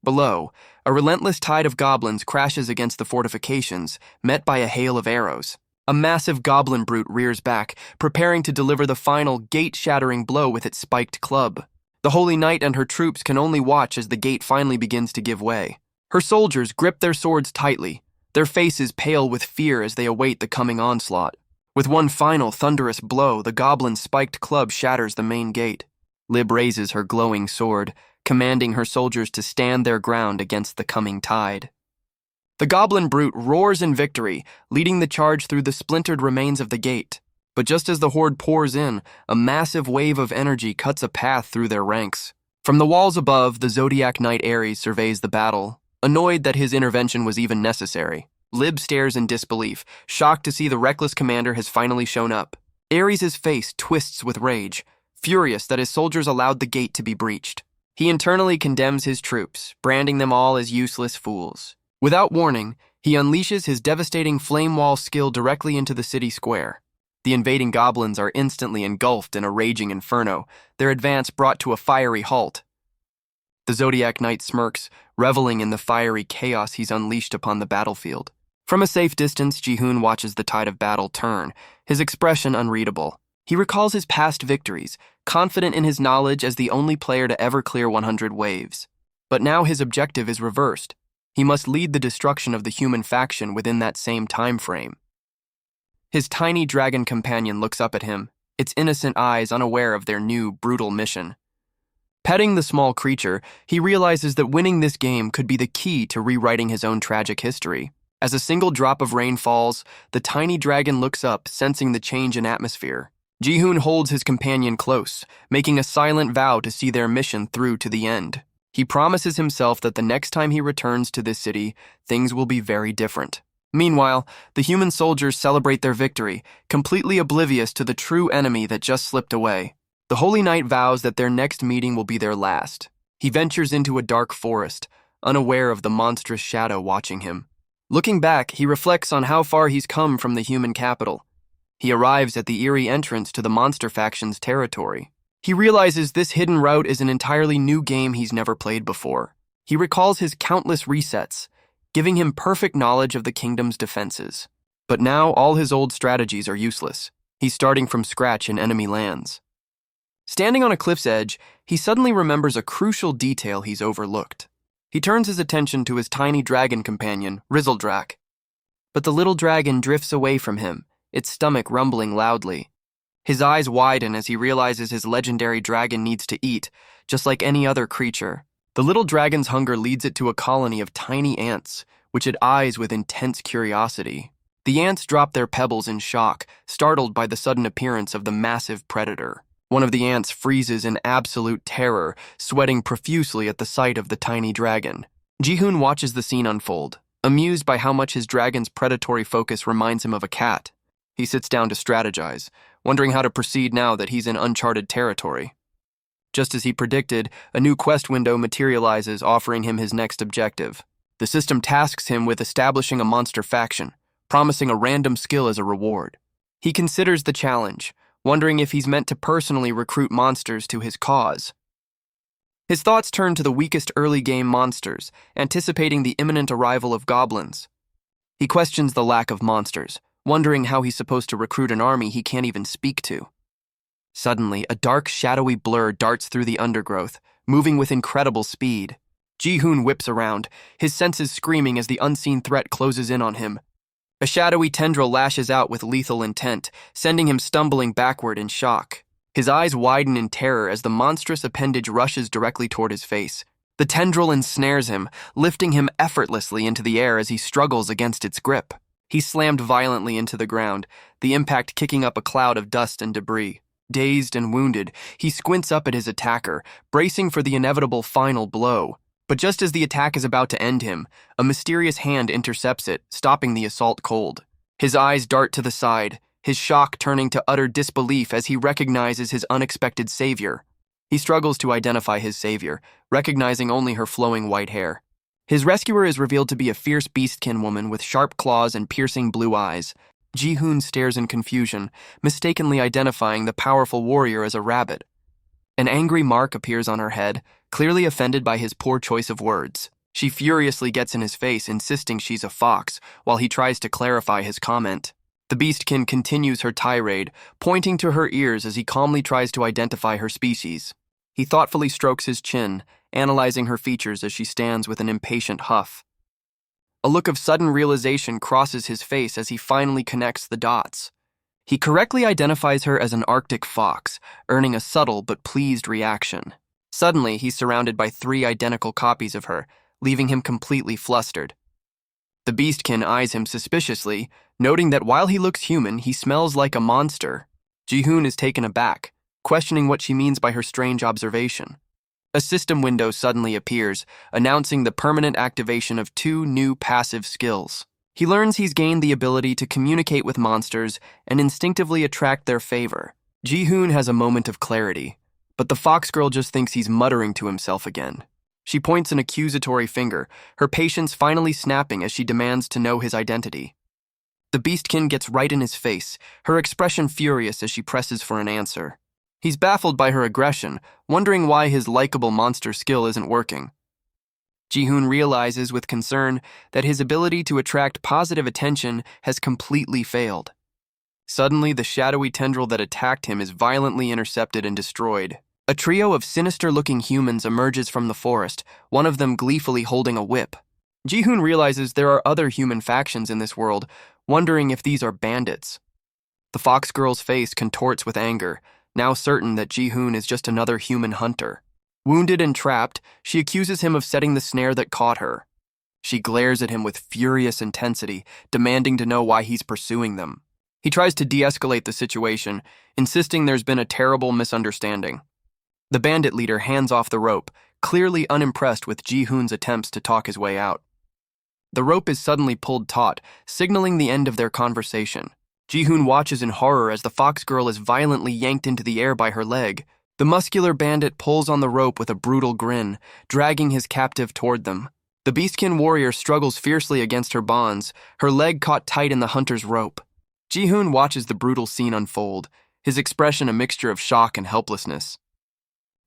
Below, a relentless tide of goblins crashes against the fortifications, met by a hail of arrows. A massive goblin brute rears back, preparing to deliver the final gate-shattering blow with its spiked club. The Holy Knight and her troops can only watch as the gate finally begins to give way. Her soldiers grip their swords tightly, their faces pale with fear as they await the coming onslaught. With one final thunderous blow, the goblin's spiked club shatters the main gate. Lib raises her glowing sword, commanding her soldiers to stand their ground against the coming tide. The goblin brute roars in victory, leading the charge through the splintered remains of the gate. But just as the horde pours in, a massive wave of energy cuts a path through their ranks. From the walls above, the Zodiac Knight Ares surveys the battle, annoyed that his intervention was even necessary. Lib stares in disbelief, shocked to see the reckless commander has finally shown up. Ares' face twists with rage, furious that his soldiers allowed the gate to be breached. He internally condemns his troops, branding them all as useless fools. Without warning, he unleashes his devastating flame wall skill directly into the city square. The invading goblins are instantly engulfed in a raging inferno, their advance brought to a fiery halt. The Zodiac Knight smirks, reveling in the fiery chaos he's unleashed upon the battlefield. From a safe distance, Ji-hoon watches the tide of battle turn, his expression unreadable. He recalls his past victories, confident in his knowledge as the only player to ever clear 100 waves. But now his objective is reversed. He must lead the destruction of the human faction within that same time frame. His tiny dragon companion looks up at him, its innocent eyes unaware of their new, brutal mission. Petting the small creature, he realizes that winning this game could be the key to rewriting his own tragic history. As a single drop of rain falls, the tiny dragon looks up, sensing the change in atmosphere. Ji-hoon holds his companion close, making a silent vow to see their mission through to the end. He promises himself that the next time he returns to this city, things will be very different. Meanwhile, the human soldiers celebrate their victory, completely oblivious to the true enemy that just slipped away. The Holy Knight vows that their next meeting will be their last. He ventures into a dark forest, unaware of the monstrous shadow watching him. Looking back, he reflects on how far he's come from the human capital. He arrives at the eerie entrance to the monster faction's territory. He realizes this hidden route is an entirely new game he's never played before. He recalls his countless resets, giving him perfect knowledge of the kingdom's defenses. But now all his old strategies are useless. He's starting from scratch in enemy lands. Standing on a cliff's edge, he suddenly remembers a crucial detail he's overlooked. He turns his attention to his tiny dragon companion, Rizzledrak. But the little dragon drifts away from him, its stomach rumbling loudly. His eyes widen as he realizes his legendary dragon needs to eat, just like any other creature. The little dragon's hunger leads it to a colony of tiny ants, which it eyes with intense curiosity. The ants drop their pebbles in shock, startled by the sudden appearance of the massive predator. One of the ants freezes in absolute terror, sweating profusely at the sight of the tiny dragon. Ji-hoon watches the scene unfold, amused by how much his dragon's predatory focus reminds him of a cat. He sits down to strategize, wondering how to proceed now that he's in uncharted territory. Just as he predicted, a new quest window materializes, offering him his next objective. The system tasks him with establishing a monster faction, promising a random skill as a reward. He considers the challenge, wondering if he's meant to personally recruit monsters to his cause. His thoughts turn to the weakest early game monsters, anticipating the imminent arrival of goblins. He questions the lack of monsters, wondering how he's supposed to recruit an army he can't even speak to. Suddenly, a dark, shadowy blur darts through the undergrowth, moving with incredible speed. Ji-hoon whips around, his senses screaming as the unseen threat closes in on him. A shadowy tendril lashes out with lethal intent, sending him stumbling backward in shock. His eyes widen in terror as the monstrous appendage rushes directly toward his face. The tendril ensnares him, lifting him effortlessly into the air as he struggles against its grip. He slammed violently into the ground, the impact kicking up a cloud of dust and debris. Dazed and wounded, he squints up at his attacker, bracing for the inevitable final blow. But just as the attack is about to end him, a mysterious hand intercepts it, stopping the assault cold. His eyes dart to the side, his shock turning to utter disbelief as he recognizes his unexpected savior. He struggles to identify his savior, recognizing only her flowing white hair. His rescuer is revealed to be a fierce beastkin woman with sharp claws and piercing blue eyes. Ji-hoon stares in confusion, mistakenly identifying the powerful warrior as a rabbit. An angry mark appears on her head, clearly offended by his poor choice of words. She furiously gets in his face, insisting she's a fox, while he tries to clarify his comment. The beastkin continues her tirade, pointing to her ears as he calmly tries to identify her species. He thoughtfully strokes his chin, analyzing her features as she stands with an impatient huff. A look of sudden realization crosses his face as he finally connects the dots. He correctly identifies her as an Arctic fox, earning a subtle but pleased reaction. Suddenly, he's surrounded by 3 identical copies of her, leaving him completely flustered. The beastkin eyes him suspiciously, noting that while he looks human, he smells like a monster. Ji-hoon is taken aback, questioning what she means by her strange observation. A system window suddenly appears, announcing the permanent activation of 2 new passive skills. He learns he's gained the ability to communicate with monsters and instinctively attract their favor. Ji-hoon has a moment of clarity, but the fox girl just thinks he's muttering to himself again. She points an accusatory finger, her patience finally snapping as she demands to know his identity. The beastkin gets right in his face, her expression furious as she presses for an answer. He's baffled by her aggression, wondering why his likable monster skill isn't working. Ji-hoon realizes with concern that his ability to attract positive attention has completely failed. Suddenly, the shadowy tendril that attacked him is violently intercepted and destroyed. A trio of sinister-looking humans emerges from the forest, one of them gleefully holding a whip. Ji-hoon realizes there are other human factions in this world, wondering if these are bandits. The fox girl's face contorts with anger, now certain that Ji-hoon is just another human hunter. Wounded and trapped, she accuses him of setting the snare that caught her. She glares at him with furious intensity, demanding to know why he's pursuing them. He tries to de-escalate the situation, insisting there's been a terrible misunderstanding. The bandit leader hands off the rope, clearly unimpressed with Ji-hoon's attempts to talk his way out. The rope is suddenly pulled taut, signaling the end of their conversation. Ji-hoon watches in horror as the fox girl is violently yanked into the air by her leg. The muscular bandit pulls on the rope with a brutal grin, dragging his captive toward them. The beastkin warrior struggles fiercely against her bonds, her leg caught tight in the hunter's rope. Ji-hoon watches the brutal scene unfold, his expression a mixture of shock and helplessness.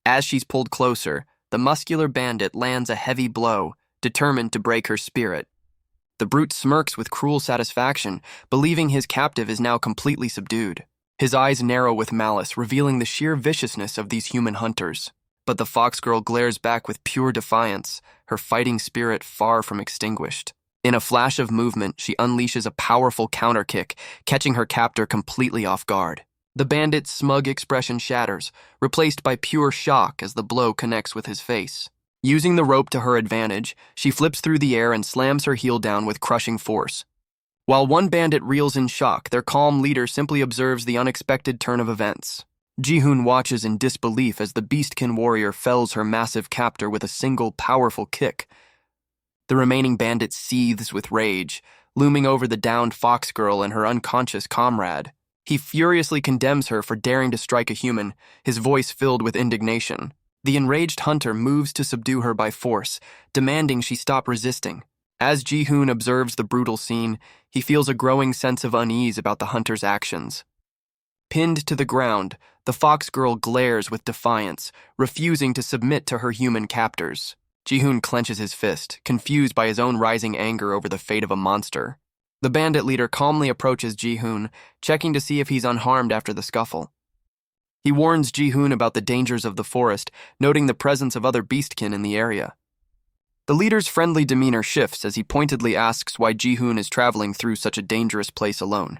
As she's pulled closer, the muscular bandit lands a heavy blow, determined to break her spirit. The brute smirks with cruel satisfaction, believing his captive is now completely subdued. His eyes narrow with malice, revealing the sheer viciousness of these human hunters. But the fox girl glares back with pure defiance, her fighting spirit far from extinguished. In a flash of movement, she unleashes a powerful counterkick, catching her captor completely off guard. The bandit's smug expression shatters, replaced by pure shock as the blow connects with his face. Using the rope to her advantage, she flips through the air and slams her heel down with crushing force. While one bandit reels in shock, their calm leader simply observes the unexpected turn of events. Ji-hoon watches in disbelief as the beastkin warrior fells her massive captor with a single powerful kick. The remaining bandit seethes with rage, looming over the downed fox girl and her unconscious comrade. He furiously condemns her for daring to strike a human, his voice filled with indignation. The enraged hunter moves to subdue her by force, demanding she stop resisting. As Ji-hoon observes the brutal scene, he feels a growing sense of unease about the hunter's actions. Pinned to the ground, the fox girl glares with defiance, refusing to submit to her human captors. Ji-hoon clenches his fist, confused by his own rising anger over the fate of a monster. The bandit leader calmly approaches Ji-hoon, checking to see if he's unharmed after the scuffle. He warns Ji-hoon about the dangers of the forest, noting the presence of other beastkin in the area. The leader's friendly demeanor shifts as he pointedly asks why Ji-hoon is traveling through such a dangerous place alone.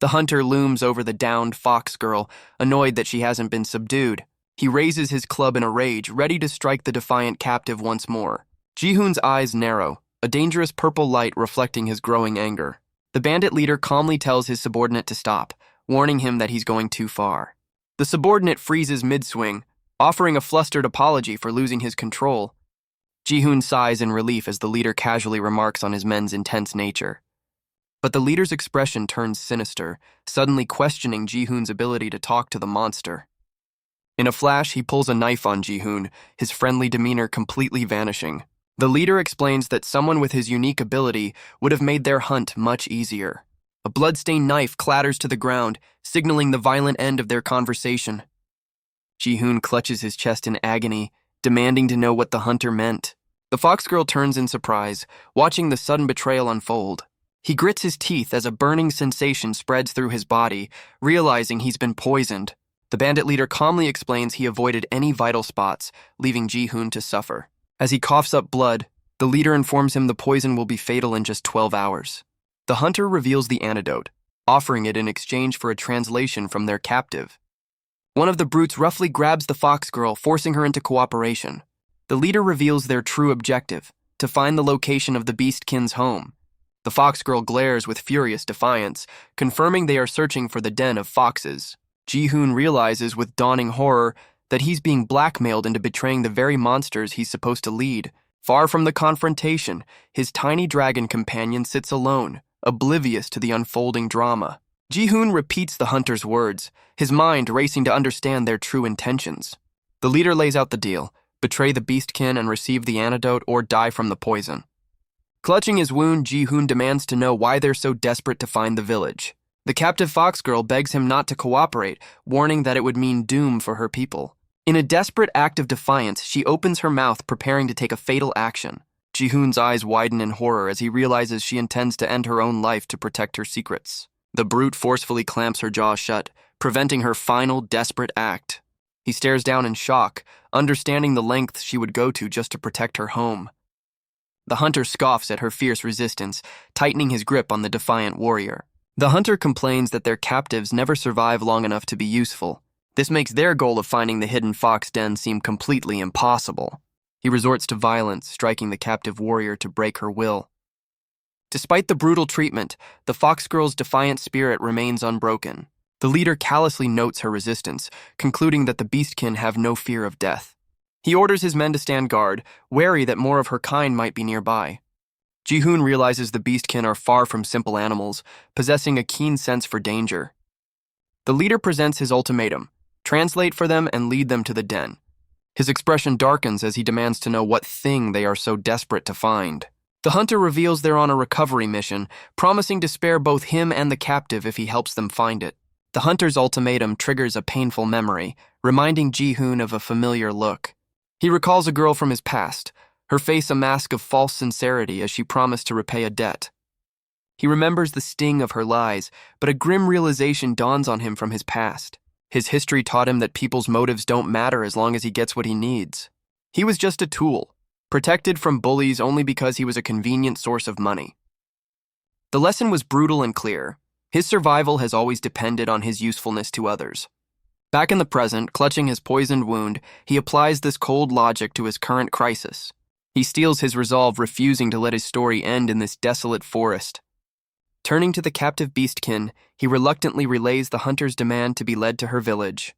The hunter looms over the downed fox girl, annoyed that she hasn't been subdued. He raises his club in a rage, ready to strike the defiant captive once more. Ji-hoon's eyes narrow, a dangerous purple light reflecting his growing anger. The bandit leader calmly tells his subordinate to stop, warning him that he's going too far. The subordinate freezes mid-swing, offering a flustered apology for losing his control. Ji-hoon sighs in relief as the leader casually remarks on his men's intense nature. But the leader's expression turns sinister, suddenly questioning Ji-hoon's ability to talk to the monster. In a flash, he pulls a knife on Ji-hoon, his friendly demeanor completely vanishing. The leader explains that someone with his unique ability would have made their hunt much easier. A bloodstained knife clatters to the ground, signaling the violent end of their conversation. Ji-hoon clutches his chest in agony, demanding to know what the hunter meant. The fox girl turns in surprise, watching the sudden betrayal unfold. He grits his teeth as a burning sensation spreads through his body, realizing he's been poisoned. The bandit leader calmly explains he avoided any vital spots, leaving Ji-hoon to suffer. As he coughs up blood, the leader informs him the poison will be fatal in just 12 hours. The hunter reveals the antidote, offering it in exchange for a translation from their captive. One of the brutes roughly grabs the fox girl, forcing her into cooperation. The leader reveals their true objective, to find the location of the beastkin's home. The fox girl glares with furious defiance, confirming they are searching for the den of foxes. Ji-hoon realizes with dawning horror that he's being blackmailed into betraying the very monsters he's supposed to lead. Far from the confrontation, his tiny dragon companion sits alone, oblivious to the unfolding drama. Ji-hoon repeats the hunter's words, his mind racing to understand their true intentions. The leader lays out the deal: betray the beastkin and receive the antidote, or die from the poison. Clutching his wound, Ji-hoon demands to know why they're so desperate to find the village. The captive fox girl begs him not to cooperate, warning that it would mean doom for her people. In a desperate act of defiance, she opens her mouth, preparing to take a fatal action. Ji-hoon's eyes widen in horror as he realizes she intends to end her own life to protect her secrets. The brute forcefully clamps her jaw shut, preventing her final desperate act. He stares down in shock, understanding the lengths she would go to just to protect her home. The hunter scoffs at her fierce resistance, tightening his grip on the defiant warrior. The hunter complains that their captives never survive long enough to be useful. This makes their goal of finding the hidden fox den seem completely impossible. He resorts to violence, striking the captive warrior to break her will. Despite the brutal treatment, the fox girl's defiant spirit remains unbroken. The leader callously notes her resistance, concluding that the beastkin have no fear of death. He orders his men to stand guard, wary that more of her kind might be nearby. Ji-hoon realizes the beastkin are far from simple animals, possessing a keen sense for danger. The leader presents his ultimatum: translate for them and lead them to the den. His expression darkens as he demands to know what thing they are so desperate to find. The hunter reveals they're on a recovery mission, promising to spare both him and the captive if he helps them find it. The hunter's ultimatum triggers a painful memory, reminding Ji-hoon of a familiar look. He recalls a girl from his past, her face a mask of false sincerity as she promised to repay a debt. He remembers the sting of her lies, but a grim realization dawns on him from his past. His history taught him that people's motives don't matter as long as he gets what he needs. He was just a tool, protected from bullies only because he was a convenient source of money. The lesson was brutal and clear. His survival has always depended on his usefulness to others. Back in the present, clutching his poisoned wound, he applies this cold logic to his current crisis. He steels his resolve, refusing to let his story end in this desolate forest. Turning to the captive beastkin, he reluctantly relays the hunter's demand to be led to her village.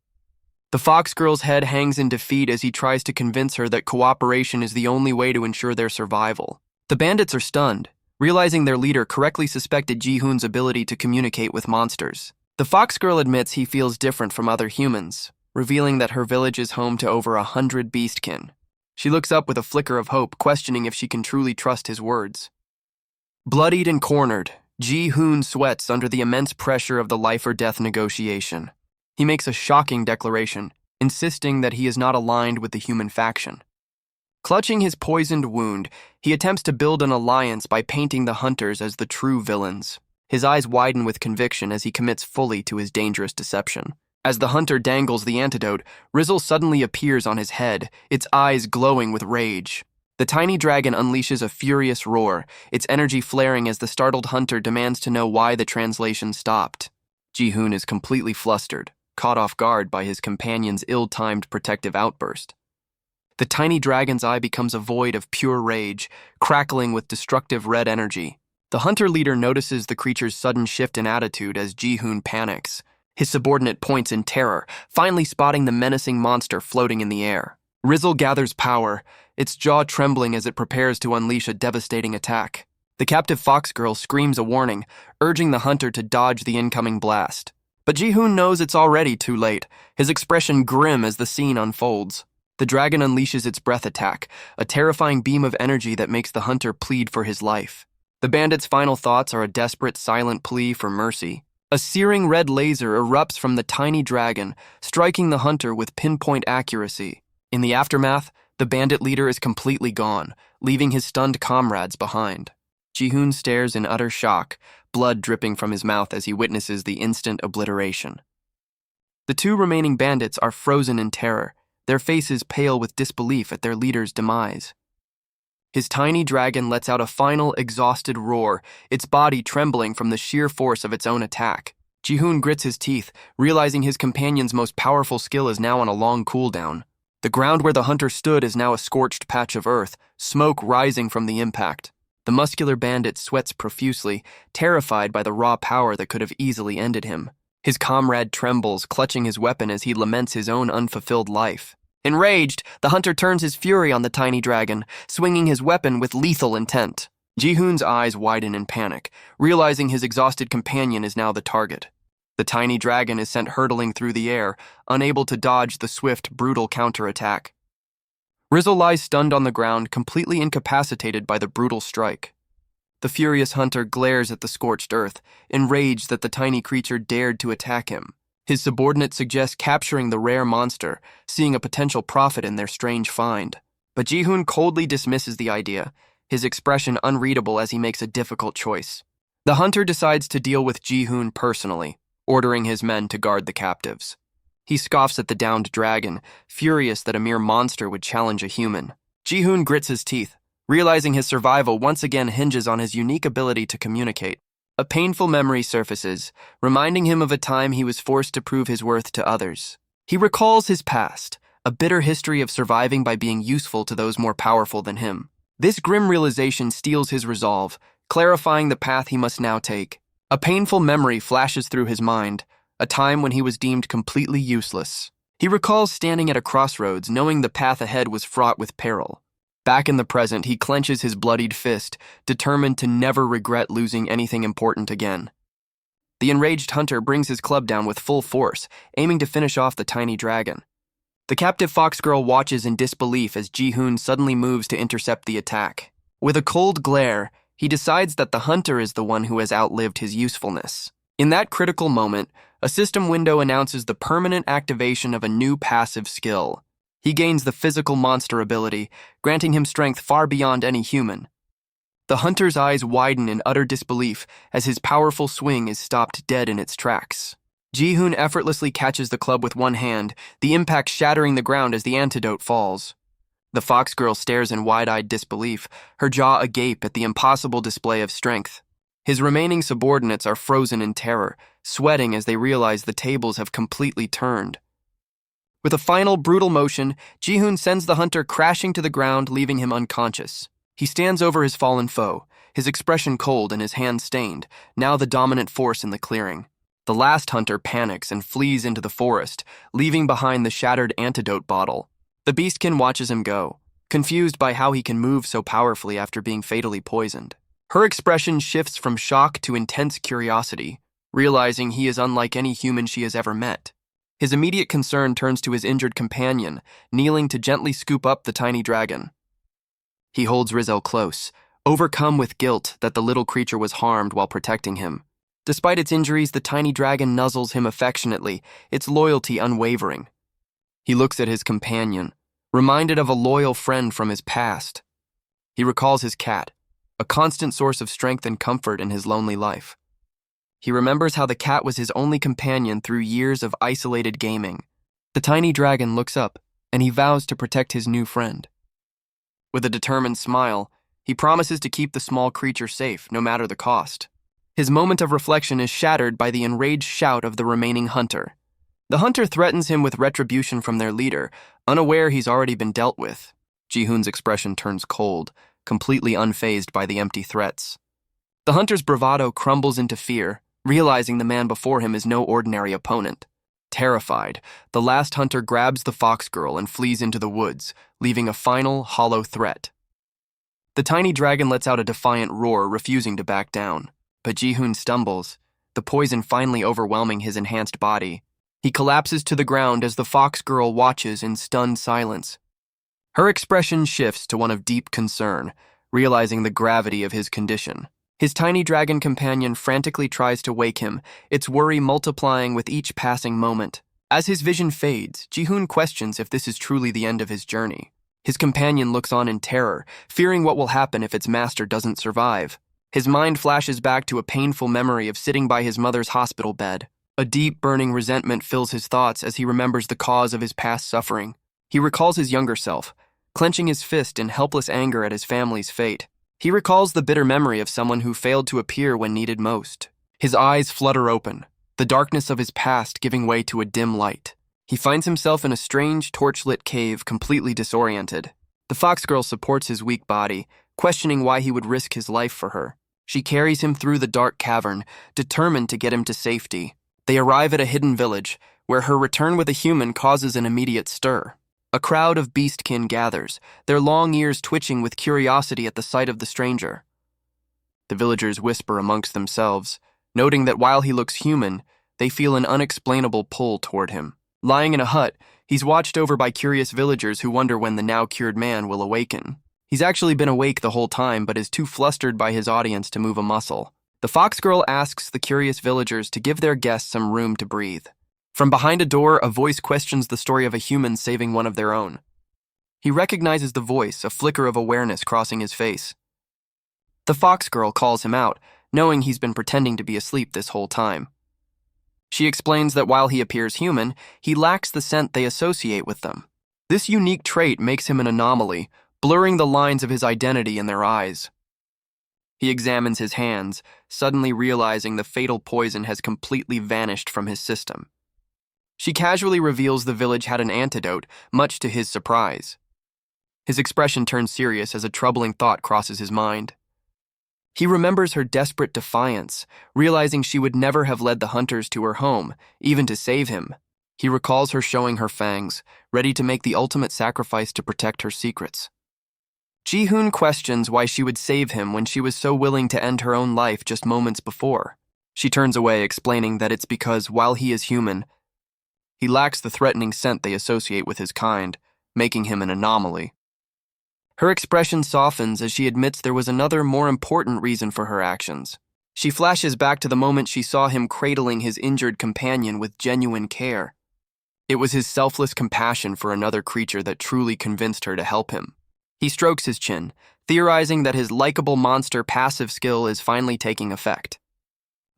The fox girl's head hangs in defeat as he tries to convince her that cooperation is the only way to ensure their survival. The bandits are stunned, realizing their leader correctly suspected Ji-hoon's ability to communicate with monsters. The fox girl admits he feels different from other humans, revealing that her village is home to over 100 beastkin. She looks up with a flicker of hope, questioning if she can truly trust his words. Bloodied and cornered, Ji-hoon sweats under the immense pressure of the life-or-death negotiation. He makes a shocking declaration, insisting that he is not aligned with the human faction. Clutching his poisoned wound, he attempts to build an alliance by painting the hunters as the true villains. His eyes widen with conviction as he commits fully to his dangerous deception. As the hunter dangles the antidote, Rizzle suddenly appears on his head, its eyes glowing with rage. The tiny dragon unleashes a furious roar, its energy flaring as the startled hunter demands to know why the translation stopped. Ji-hoon is completely flustered, caught off guard by his companion's ill-timed protective outburst. The tiny dragon's eye becomes a void of pure rage, crackling with destructive red energy. The hunter leader notices the creature's sudden shift in attitude as Ji-hoon panics. His subordinate points in terror, finally spotting the menacing monster floating in the air. Rizzle gathers power, its jaw trembling as it prepares to unleash a devastating attack. The captive fox girl screams a warning, urging the hunter to dodge the incoming blast. But Ji-hoon knows it's already too late, his expression grim as the scene unfolds. The dragon unleashes its breath attack, a terrifying beam of energy that makes the hunter plead for his life. The bandit's final thoughts are a desperate, silent plea for mercy. A searing red laser erupts from the tiny dragon, striking the hunter with pinpoint accuracy. In the aftermath, the bandit leader is completely gone, leaving his stunned comrades behind. Ji-hoon stares in utter shock, blood dripping from his mouth as he witnesses the instant obliteration. The two remaining bandits are frozen in terror, their faces pale with disbelief at their leader's demise. His tiny dragon lets out a final, exhausted roar, its body trembling from the sheer force of its own attack. Ji-hoon grits his teeth, realizing his companion's most powerful skill is now on a long cooldown. The ground where the hunter stood is now a scorched patch of earth, smoke rising from the impact. The muscular bandit sweats profusely, terrified by the raw power that could have easily ended him. His comrade trembles, clutching his weapon as he laments his own unfulfilled life. Enraged, the hunter turns his fury on the tiny dragon, swinging his weapon with lethal intent. Ji-hoon's eyes widen in panic, realizing his exhausted companion is now the target. The tiny dragon is sent hurtling through the air, unable to dodge the swift, brutal counterattack. Rizzo lies stunned on the ground, completely incapacitated by the brutal strike. The furious hunter glares at the scorched earth, enraged that the tiny creature dared to attack him. His subordinate suggests capturing the rare monster, seeing a potential profit in their strange find. But Ji-hoon coldly dismisses the idea, his expression unreadable as he makes a difficult choice. The hunter decides to deal with Ji-hoon personally, ordering his men to guard the captives. He scoffs at the downed dragon, furious that a mere monster would challenge a human. Ji-hoon grits his teeth, realizing his survival once again hinges on his unique ability to communicate. A painful memory surfaces, reminding him of a time he was forced to prove his worth to others. He recalls his past, a bitter history of surviving by being useful to those more powerful than him. This grim realization steels his resolve, clarifying the path he must now take. A painful memory flashes through his mind, a time when he was deemed completely useless. He recalls standing at a crossroads, knowing the path ahead was fraught with peril. Back in the present, he clenches his bloodied fist, determined to never regret losing anything important again. The enraged hunter brings his club down with full force, aiming to finish off the tiny dragon. The captive fox girl watches in disbelief as Ji-hoon suddenly moves to intercept the attack. With a cold glare, he decides that the hunter is the one who has outlived his usefulness. In that critical moment, a system window announces the permanent activation of a new passive skill. He gains the physical monster ability, granting him strength far beyond any human. The hunter's eyes widen in utter disbelief as his powerful swing is stopped dead in its tracks. Ji-hoon effortlessly catches the club with one hand, the impact shattering the ground as the antidote falls. The fox girl stares in wide-eyed disbelief, her jaw agape at the impossible display of strength. His remaining subordinates are frozen in terror, sweating as they realize the tables have completely turned. With a final brutal motion, Ji-hoon sends the hunter crashing to the ground, leaving him unconscious. He stands over his fallen foe, his expression cold and his hands stained, now the dominant force in the clearing. The last hunter panics and flees into the forest, leaving behind the shattered antidote bottle. The beastkin watches him go, confused by how he can move so powerfully after being fatally poisoned. Her expression shifts from shock to intense curiosity, realizing he is unlike any human she has ever met. His immediate concern turns to his injured companion, kneeling to gently scoop up the tiny dragon. He holds Rizzo close, overcome with guilt that the little creature was harmed while protecting him. Despite its injuries, the tiny dragon nuzzles him affectionately, its loyalty unwavering. He looks at his companion, reminded of a loyal friend from his past. He recalls his cat, a constant source of strength and comfort in his lonely life. He remembers how the cat was his only companion through years of isolated gaming. The tiny dragon looks up, and he vows to protect his new friend. With a determined smile, he promises to keep the small creature safe, no matter the cost. His moment of reflection is shattered by the enraged shout of the remaining hunter. The hunter threatens him with retribution from their leader, unaware he's already been dealt with. Ji-hoon's expression turns cold, completely unfazed by the empty threats. The hunter's bravado crumbles into fear, realizing the man before him is no ordinary opponent. Terrified, the last hunter grabs the fox girl and flees into the woods, leaving a final, hollow threat. The tiny dragon lets out a defiant roar, refusing to back down. But Ji-hoon stumbles, the poison finally overwhelming his enhanced body. He collapses to the ground as the fox girl watches in stunned silence. Her expression shifts to one of deep concern, realizing the gravity of his condition. His tiny dragon companion frantically tries to wake him, its worry multiplying with each passing moment. As his vision fades, Ji-hoon questions if this is truly the end of his journey. His companion looks on in terror, fearing what will happen if its master doesn't survive. His mind flashes back to a painful memory of sitting by his mother's hospital bed. A deep, burning resentment fills his thoughts as he remembers the cause of his past suffering. He recalls his younger self, clenching his fist in helpless anger at his family's fate. He recalls the bitter memory of someone who failed to appear when needed most. His eyes flutter open, the darkness of his past giving way to a dim light. He finds himself in a strange, torchlit cave, completely disoriented. The fox girl supports his weak body, questioning why he would risk his life for her. She carries him through the dark cavern, determined to get him to safety. They arrive at a hidden village, where her return with a human causes an immediate stir. A crowd of beastkin gathers, their long ears twitching with curiosity at the sight of the stranger. The villagers whisper amongst themselves, noting that while he looks human, they feel an unexplainable pull toward him. Lying in a hut, he's watched over by curious villagers who wonder when the now-cured man will awaken. He's actually been awake the whole time, but is too flustered by his audience to move a muscle. The fox girl asks the curious villagers to give their guests some room to breathe. From behind a door, a voice questions the story of a human saving one of their own. He recognizes the voice, a flicker of awareness crossing his face. The fox girl calls him out, knowing he's been pretending to be asleep this whole time. She explains that while he appears human, he lacks the scent they associate with them. This unique trait makes him an anomaly, blurring the lines of his identity in their eyes. He examines his hands, suddenly realizing the fatal poison has completely vanished from his system. She casually reveals the village had an antidote, much to his surprise. His expression turns serious as a troubling thought crosses his mind. He remembers her desperate defiance, realizing she would never have led the hunters to her home, even to save him. He recalls her showing her fangs, ready to make the ultimate sacrifice to protect her secrets. Ji-hoon questions why she would save him when she was so willing to end her own life just moments before. She turns away, explaining that it's because, while he is human, he lacks the threatening scent they associate with his kind, making him an anomaly. Her expression softens as she admits there was another, more important reason for her actions. She flashes back to the moment she saw him cradling his injured companion with genuine care. It was his selfless compassion for another creature that truly convinced her to help him. He strokes his chin, theorizing that his likable monster passive skill is finally taking effect.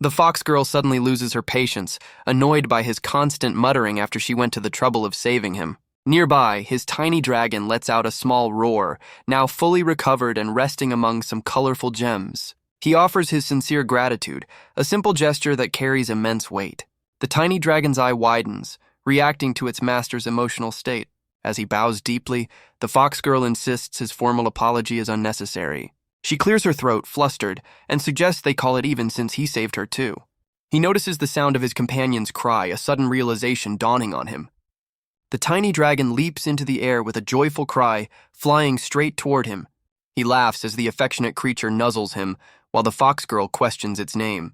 The fox girl suddenly loses her patience, annoyed by his constant muttering after she went to the trouble of saving him. Nearby, his tiny dragon lets out a small roar, now fully recovered and resting among some colorful gems. He offers his sincere gratitude, a simple gesture that carries immense weight. The tiny dragon's eye widens, reacting to its master's emotional state. As he bows deeply, the fox girl insists his formal apology is unnecessary. She clears her throat, flustered, and suggests they call it even since he saved her too. He notices the sound of his companion's cry, a sudden realization dawning on him. The tiny dragon leaps into the air with a joyful cry, flying straight toward him. He laughs as the affectionate creature nuzzles him, while the fox girl questions its name.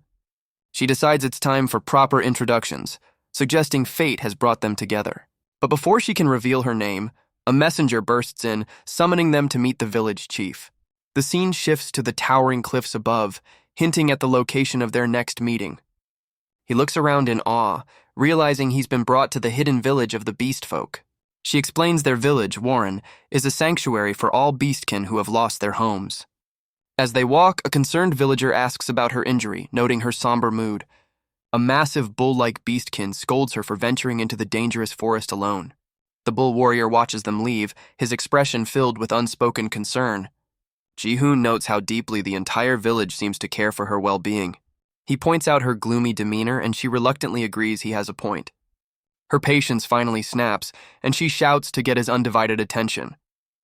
She decides it's time for proper introductions, suggesting fate has brought them together. But before she can reveal her name, a messenger bursts in, summoning them to meet the village chief. The scene shifts to the towering cliffs above, hinting at the location of their next meeting. He looks around in awe, realizing he's been brought to the hidden village of the beast folk. She explains their village, Warren, is a sanctuary for all beastkin who have lost their homes. As they walk, a concerned villager asks about her injury, noting her somber mood. A massive bull-like beastkin scolds her for venturing into the dangerous forest alone. The bull warrior watches them leave, his expression filled with unspoken concern. Ji-hoon notes how deeply the entire village seems to care for her well-being. He points out her gloomy demeanor, and she reluctantly agrees he has a point. Her patience finally snaps, and she shouts to get his undivided attention.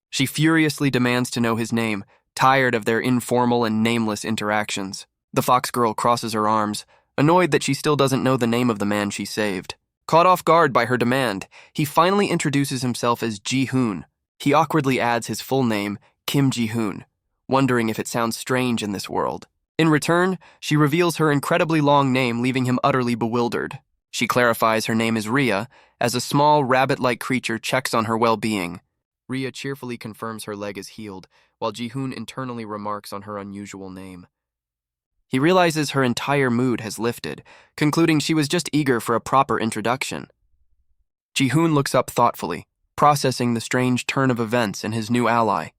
She furiously demands to know his name, tired of their informal and nameless interactions. The fox girl crosses her arms, annoyed that she still doesn't know the name of the man she saved. Caught off guard by her demand, he finally introduces himself as Ji-hoon. He awkwardly adds his full name, Kim Ji-hoon, wondering if it sounds strange in this world. In return, she reveals her incredibly long name, leaving him utterly bewildered. She clarifies her name is Rhea, as a small, rabbit-like creature checks on her well-being. Rhea cheerfully confirms her leg is healed, while Ji-hoon internally remarks on her unusual name. He realizes her entire mood has lifted, concluding she was just eager for a proper introduction. Ji-hoon looks up thoughtfully, processing the strange turn of events and his new ally.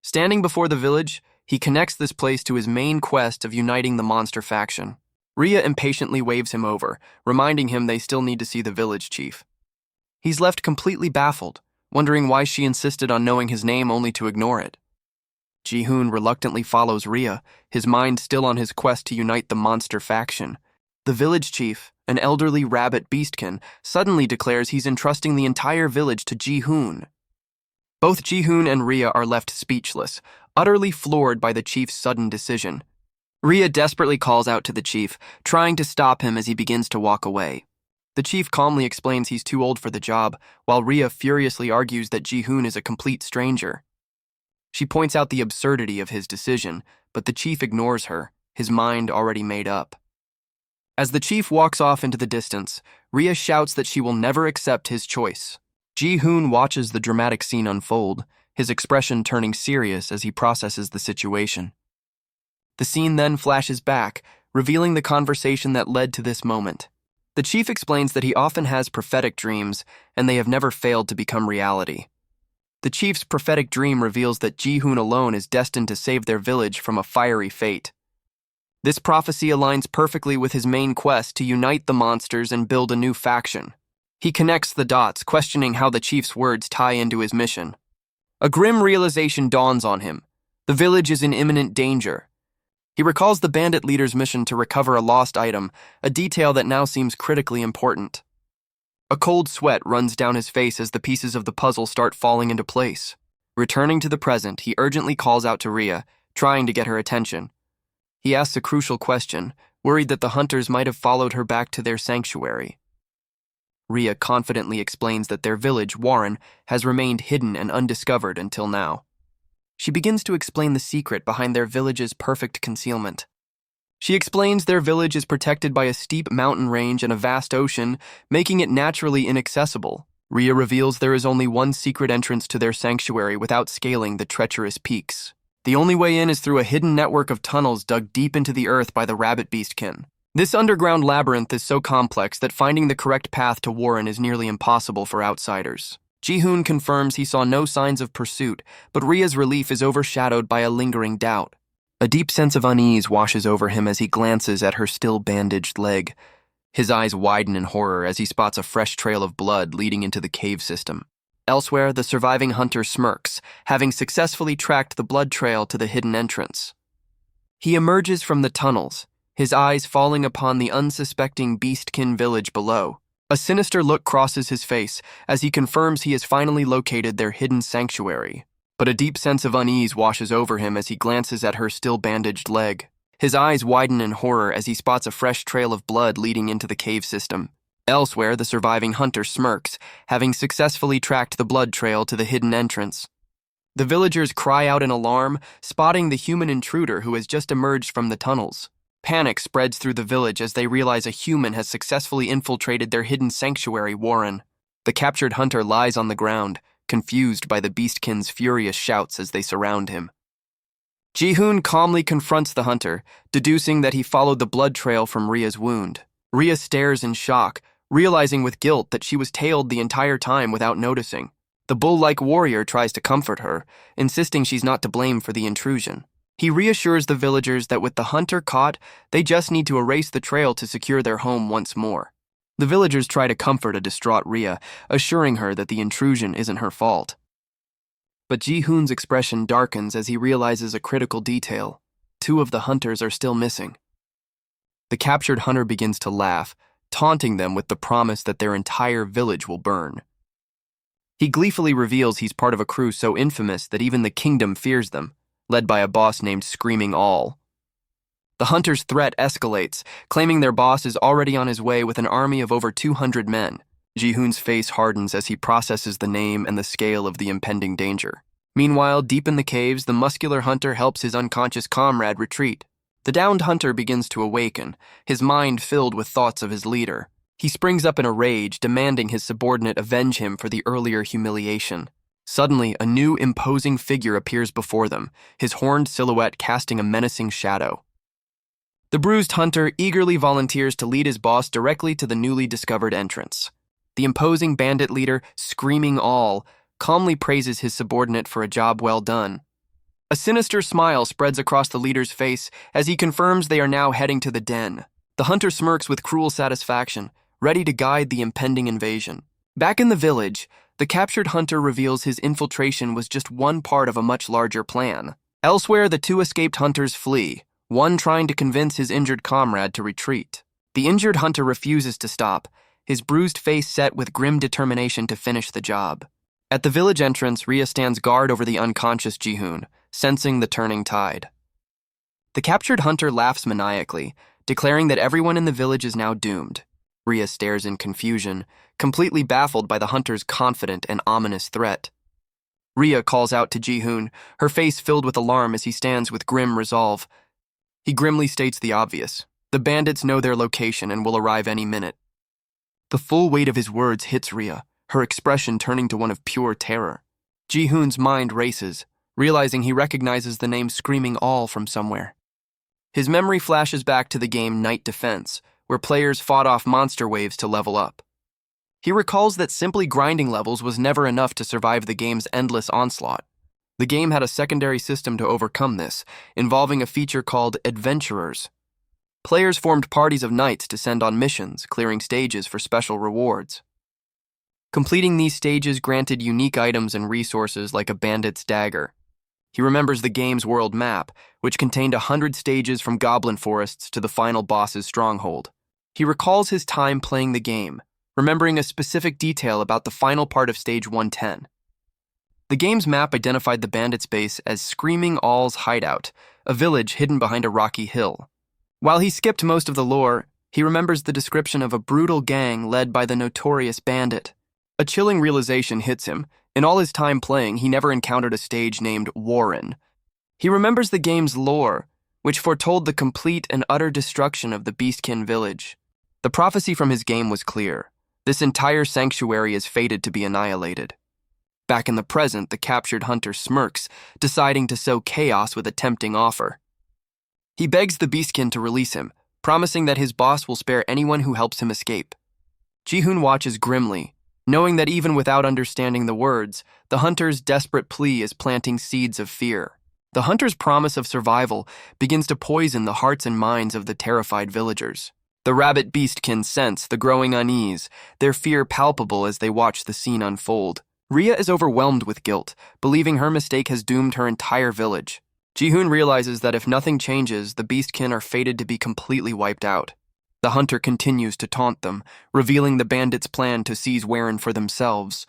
Standing before the village, He connects this place to his main quest of uniting the monster faction. Rhea impatiently waves him over, reminding him they still need to see the village chief. He's left completely baffled, wondering why she insisted on knowing his name only to ignore it. Ji-hoon reluctantly follows Rhea, his mind still on his quest to unite the monster faction. The village chief, an elderly rabbit beastkin, suddenly declares he's entrusting the entire village to Ji-hoon. Both Ji-hoon and Rhea are left speechless, utterly floored by the chief's sudden decision. Rhea desperately calls out to the chief, trying to stop him as he begins to walk away. The chief calmly explains he's too old for the job, while Rhea furiously argues that Ji-hoon is a complete stranger. She points out the absurdity of his decision, but the chief ignores her, his mind already made up. As the chief walks off into the distance, Rhea shouts that she will never accept his choice. Ji-hoon watches the dramatic scene unfold, his expression turning serious as he processes the situation. The scene then flashes back, revealing the conversation that led to this moment. The chief explains that he often has prophetic dreams, and they have never failed to become reality. The chief's prophetic dream reveals that Ji-hoon alone is destined to save their village from a fiery fate. This prophecy aligns perfectly with his main quest to unite the monsters and build a new faction. He connects the dots, questioning how the chief's words tie into his mission. A grim realization dawns on him. The village is in imminent danger. He recalls the bandit leader's mission to recover a lost item, a detail that now seems critically important. A cold sweat runs down his face as the pieces of the puzzle start falling into place. Returning to the present, he urgently calls out to Rhea, trying to get her attention. He asks a crucial question, worried that the hunters might have followed her back to their sanctuary. Rhea confidently explains that their village, Warren, has remained hidden and undiscovered until now. She begins to explain the secret behind their village's perfect concealment. She explains their village is protected by a steep mountain range and a vast ocean, making it naturally inaccessible. Rhea reveals there is only one secret entrance to their sanctuary without scaling the treacherous peaks. The only way in is through a hidden network of tunnels dug deep into the earth by the rabbit beastkin. This underground labyrinth is so complex that finding the correct path to Warren is nearly impossible for outsiders. Ji-hoon confirms he saw no signs of pursuit, but Rhea's relief is overshadowed by a lingering doubt. A deep sense of unease washes over him as he glances at her still bandaged leg. His eyes widen in horror as he spots a fresh trail of blood leading into the cave system. Elsewhere, the surviving hunter smirks, having successfully tracked the blood trail to the hidden entrance. He emerges from the tunnels, his eyes falling upon the unsuspecting beastkin village below. A sinister look crosses his face as he confirms he has finally located their hidden sanctuary. But a deep sense of unease washes over him as he glances at her still bandaged leg. His eyes widen in horror as he spots a fresh trail of blood leading into the cave system. Elsewhere, the surviving hunter smirks, having successfully tracked the blood trail to the hidden entrance. The villagers cry out in alarm, spotting the human intruder who has just emerged from the tunnels. Panic spreads through the village as they realize a human has successfully infiltrated their hidden sanctuary, Warren. The captured hunter lies on the ground, confused by the beastkin's furious shouts as they surround him. Ji-hoon calmly confronts the hunter, deducing that he followed the blood trail from Rhea's wound. Rhea stares in shock, realizing with guilt that she was tailed the entire time without noticing. The bull-like warrior tries to comfort her, insisting she's not to blame for the intrusion. He reassures the villagers that with the hunter caught, they just need to erase the trail to secure their home once more. The villagers try to comfort a distraught Rhea, assuring her that the intrusion isn't her fault. But Ji-hoon's expression darkens as he realizes a critical detail. 2 of the hunters are still missing. The captured hunter begins to laugh, taunting them with the promise that their entire village will burn. He gleefully reveals he's part of a crew so infamous that even the kingdom fears them, led by a boss named Screaming All. The hunter's threat escalates, claiming their boss is already on his way with an army of over 200 men. Ji-hoon's face hardens as he processes the name and the scale of the impending danger. Meanwhile, deep in the caves, the muscular hunter helps his unconscious comrade retreat. The downed hunter begins to awaken, his mind filled with thoughts of his leader. He springs up in a rage, demanding his subordinate avenge him for the earlier humiliation. Suddenly, a new imposing figure appears before them, his horned silhouette casting a menacing shadow. The bruised hunter eagerly volunteers to lead his boss directly to the newly discovered entrance. The imposing bandit leader, Screaming All, calmly praises his subordinate for a job well done. A sinister smile spreads across the leader's face as he confirms they are now heading to the den. The hunter smirks with cruel satisfaction, ready to guide the impending invasion. Back in the village, the captured hunter reveals his infiltration was just one part of a much larger plan. Elsewhere, the two escaped hunters flee, one trying to convince his injured comrade to retreat. The injured hunter refuses to stop, his bruised face set with grim determination to finish the job. At the village entrance, Rhea stands guard over the unconscious Ji-hoon, sensing the turning tide. The captured hunter laughs maniacally, declaring that everyone in the village is now doomed. Rhea stares in confusion, completely baffled by the hunter's confident and ominous threat. Rhea calls out to Ji-hoon, her face filled with alarm as he stands with grim resolve. He grimly states the obvious. The bandits know their location and will arrive any minute. The full weight of his words hits Rhea, her expression turning to one of pure terror. Ji-hoon's mind races, realizing he recognizes the name Screaming All from somewhere. His memory flashes back to the game Night Defense, where players fought off monster waves to level up. He recalls that simply grinding levels was never enough to survive the game's endless onslaught. The game had a secondary system to overcome this, involving a feature called Adventurers. Players formed parties of knights to send on missions, clearing stages for special rewards. Completing these stages granted unique items and resources like a bandit's dagger. He remembers the game's world map, which contained 100 stages from goblin forests to the final boss's stronghold. He recalls his time playing the game, remembering a specific detail about the final part of stage 110. The game's map identified the bandits' base as Screaming All's hideout, a village hidden behind a rocky hill. While he skipped most of the lore, he remembers the description of a brutal gang led by the notorious bandit. A chilling realization hits him. In all his time playing, he never encountered a stage named Warren. He remembers the game's lore, which foretold the complete and utter destruction of the beastkin village. The prophecy from his game was clear. This entire sanctuary is fated to be annihilated. Back in the present, the captured hunter smirks, deciding to sow chaos with a tempting offer. He begs the beastkin to release him, promising that his boss will spare anyone who helps him escape. Ji-hoon watches grimly, knowing that even without understanding the words, the hunter's desperate plea is planting seeds of fear. The hunter's promise of survival begins to poison the hearts and minds of the terrified villagers. The rabbit beastkin sense the growing unease, their fear palpable as they watch the scene unfold. Rhea is overwhelmed with guilt, believing her mistake has doomed her entire village. Ji-hoon realizes that if nothing changes, the beastkin are fated to be completely wiped out. The hunter continues to taunt them, revealing the bandits' plan to seize Warren for themselves.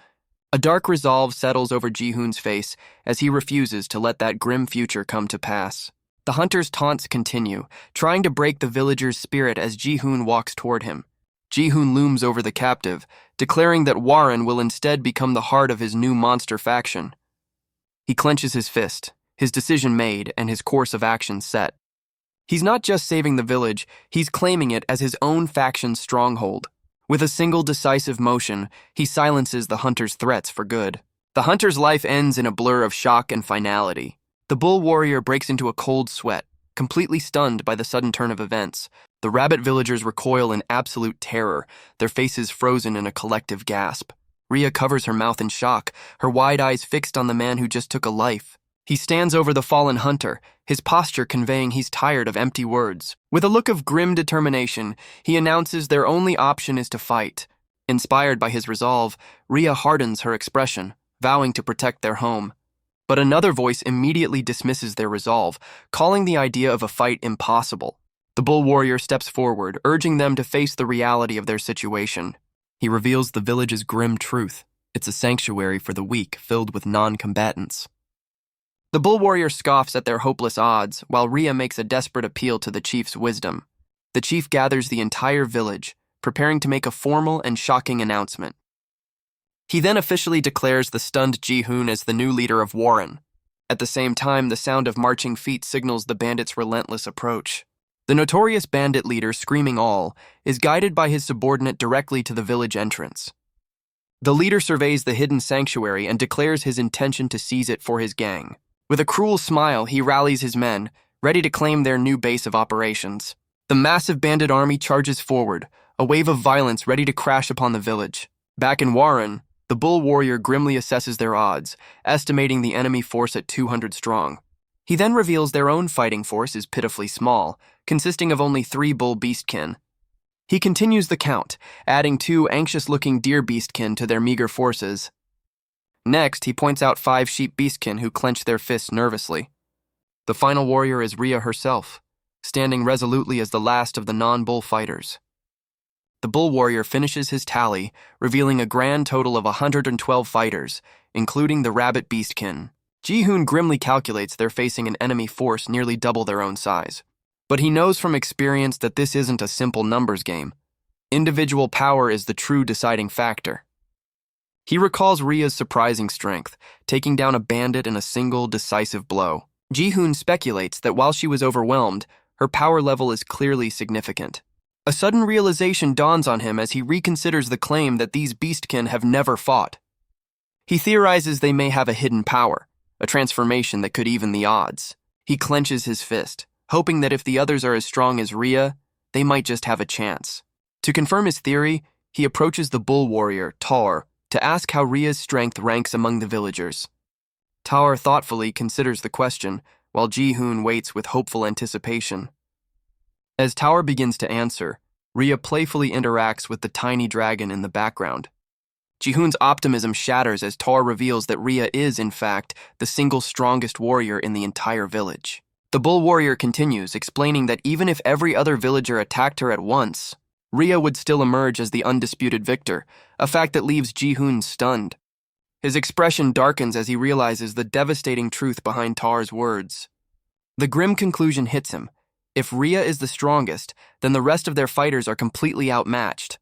A dark resolve settles over Ji-hoon's face as he refuses to let that grim future come to pass. The hunter's taunts continue, trying to break the villager's spirit as Ji-hoon walks toward him. Ji-hoon looms over the captive, declaring that Warren will instead become the heart of his new monster faction. He clenches his fist, his decision made, and his course of action set. He's not just saving the village, he's claiming it as his own faction's stronghold. With a single decisive motion, he silences the hunter's threats for good. The hunter's life ends in a blur of shock and finality. The bull warrior breaks into a cold sweat, completely stunned by the sudden turn of events. The rabbit villagers recoil in absolute terror, their faces frozen in a collective gasp. Rhea covers her mouth in shock, her wide eyes fixed on the man who just took a life. He stands over the fallen hunter, his posture conveying he's tired of empty words. With a look of grim determination, he announces their only option is to fight. Inspired by his resolve, Rhea hardens her expression, vowing to protect their home. But another voice immediately dismisses their resolve, calling the idea of a fight impossible. The bull warrior steps forward, urging them to face the reality of their situation. He reveals the village's grim truth. It's a sanctuary for the weak, filled with non-combatants. The bull warrior scoffs at their hopeless odds, while Rhea makes a desperate appeal to the chief's wisdom. The chief gathers the entire village, preparing to make a formal and shocking announcement. He then officially declares the stunned Ji-hoon as the new leader of Warren. At the same time, the sound of marching feet signals the bandits' relentless approach. The notorious bandit leader, Screaming All, is guided by his subordinate directly to the village entrance. The leader surveys the hidden sanctuary and declares his intention to seize it for his gang. With a cruel smile, he rallies his men, ready to claim their new base of operations. The massive bandit army charges forward, a wave of violence ready to crash upon the village. Back in Warren, the bull warrior grimly assesses their odds, estimating the enemy force at 200 strong. He then reveals their own fighting force is pitifully small, consisting of only 3 bull beastkin. He continues the count, adding 2 anxious-looking deer beastkin to their meager forces. Next, he points out 5 sheep beastkin who clench their fists nervously. The final warrior is Rhea herself, standing resolutely as the last of the non-bull fighters. The bull warrior finishes his tally, revealing a grand total of 112 fighters, including the rabbit beastkin. Ji-hoon grimly calculates they're facing an enemy force nearly double their own size. But he knows from experience that this isn't a simple numbers game. Individual power is the true deciding factor. He recalls Rhea's surprising strength, taking down a bandit in a single, decisive blow. Ji-hoon speculates that while she was overwhelmed, her power level is clearly significant. A sudden realization dawns on him as he reconsiders the claim that these beastkin have never fought. He theorizes they may have a hidden power, a transformation that could even the odds. He clenches his fist, hoping that if the others are as strong as Rhea, they might just have a chance. To confirm his theory, he approaches the bull warrior, Tar, to ask how Rhea's strength ranks among the villagers. Tar thoughtfully considers the question, while Ji-hoon waits with hopeful anticipation. As Tar begins to answer, Rhea playfully interacts with the tiny dragon in the background. Ji-hoon's optimism shatters as Tar reveals that Rhea is, in fact, the single strongest warrior in the entire village. The bull warrior continues, explaining that even if every other villager attacked her at once, Rhea would still emerge as the undisputed victor, a fact that leaves Ji-hoon stunned. His expression darkens as he realizes the devastating truth behind Tar's words. The grim conclusion hits him. If Rhea is the strongest, then the rest of their fighters are completely outmatched.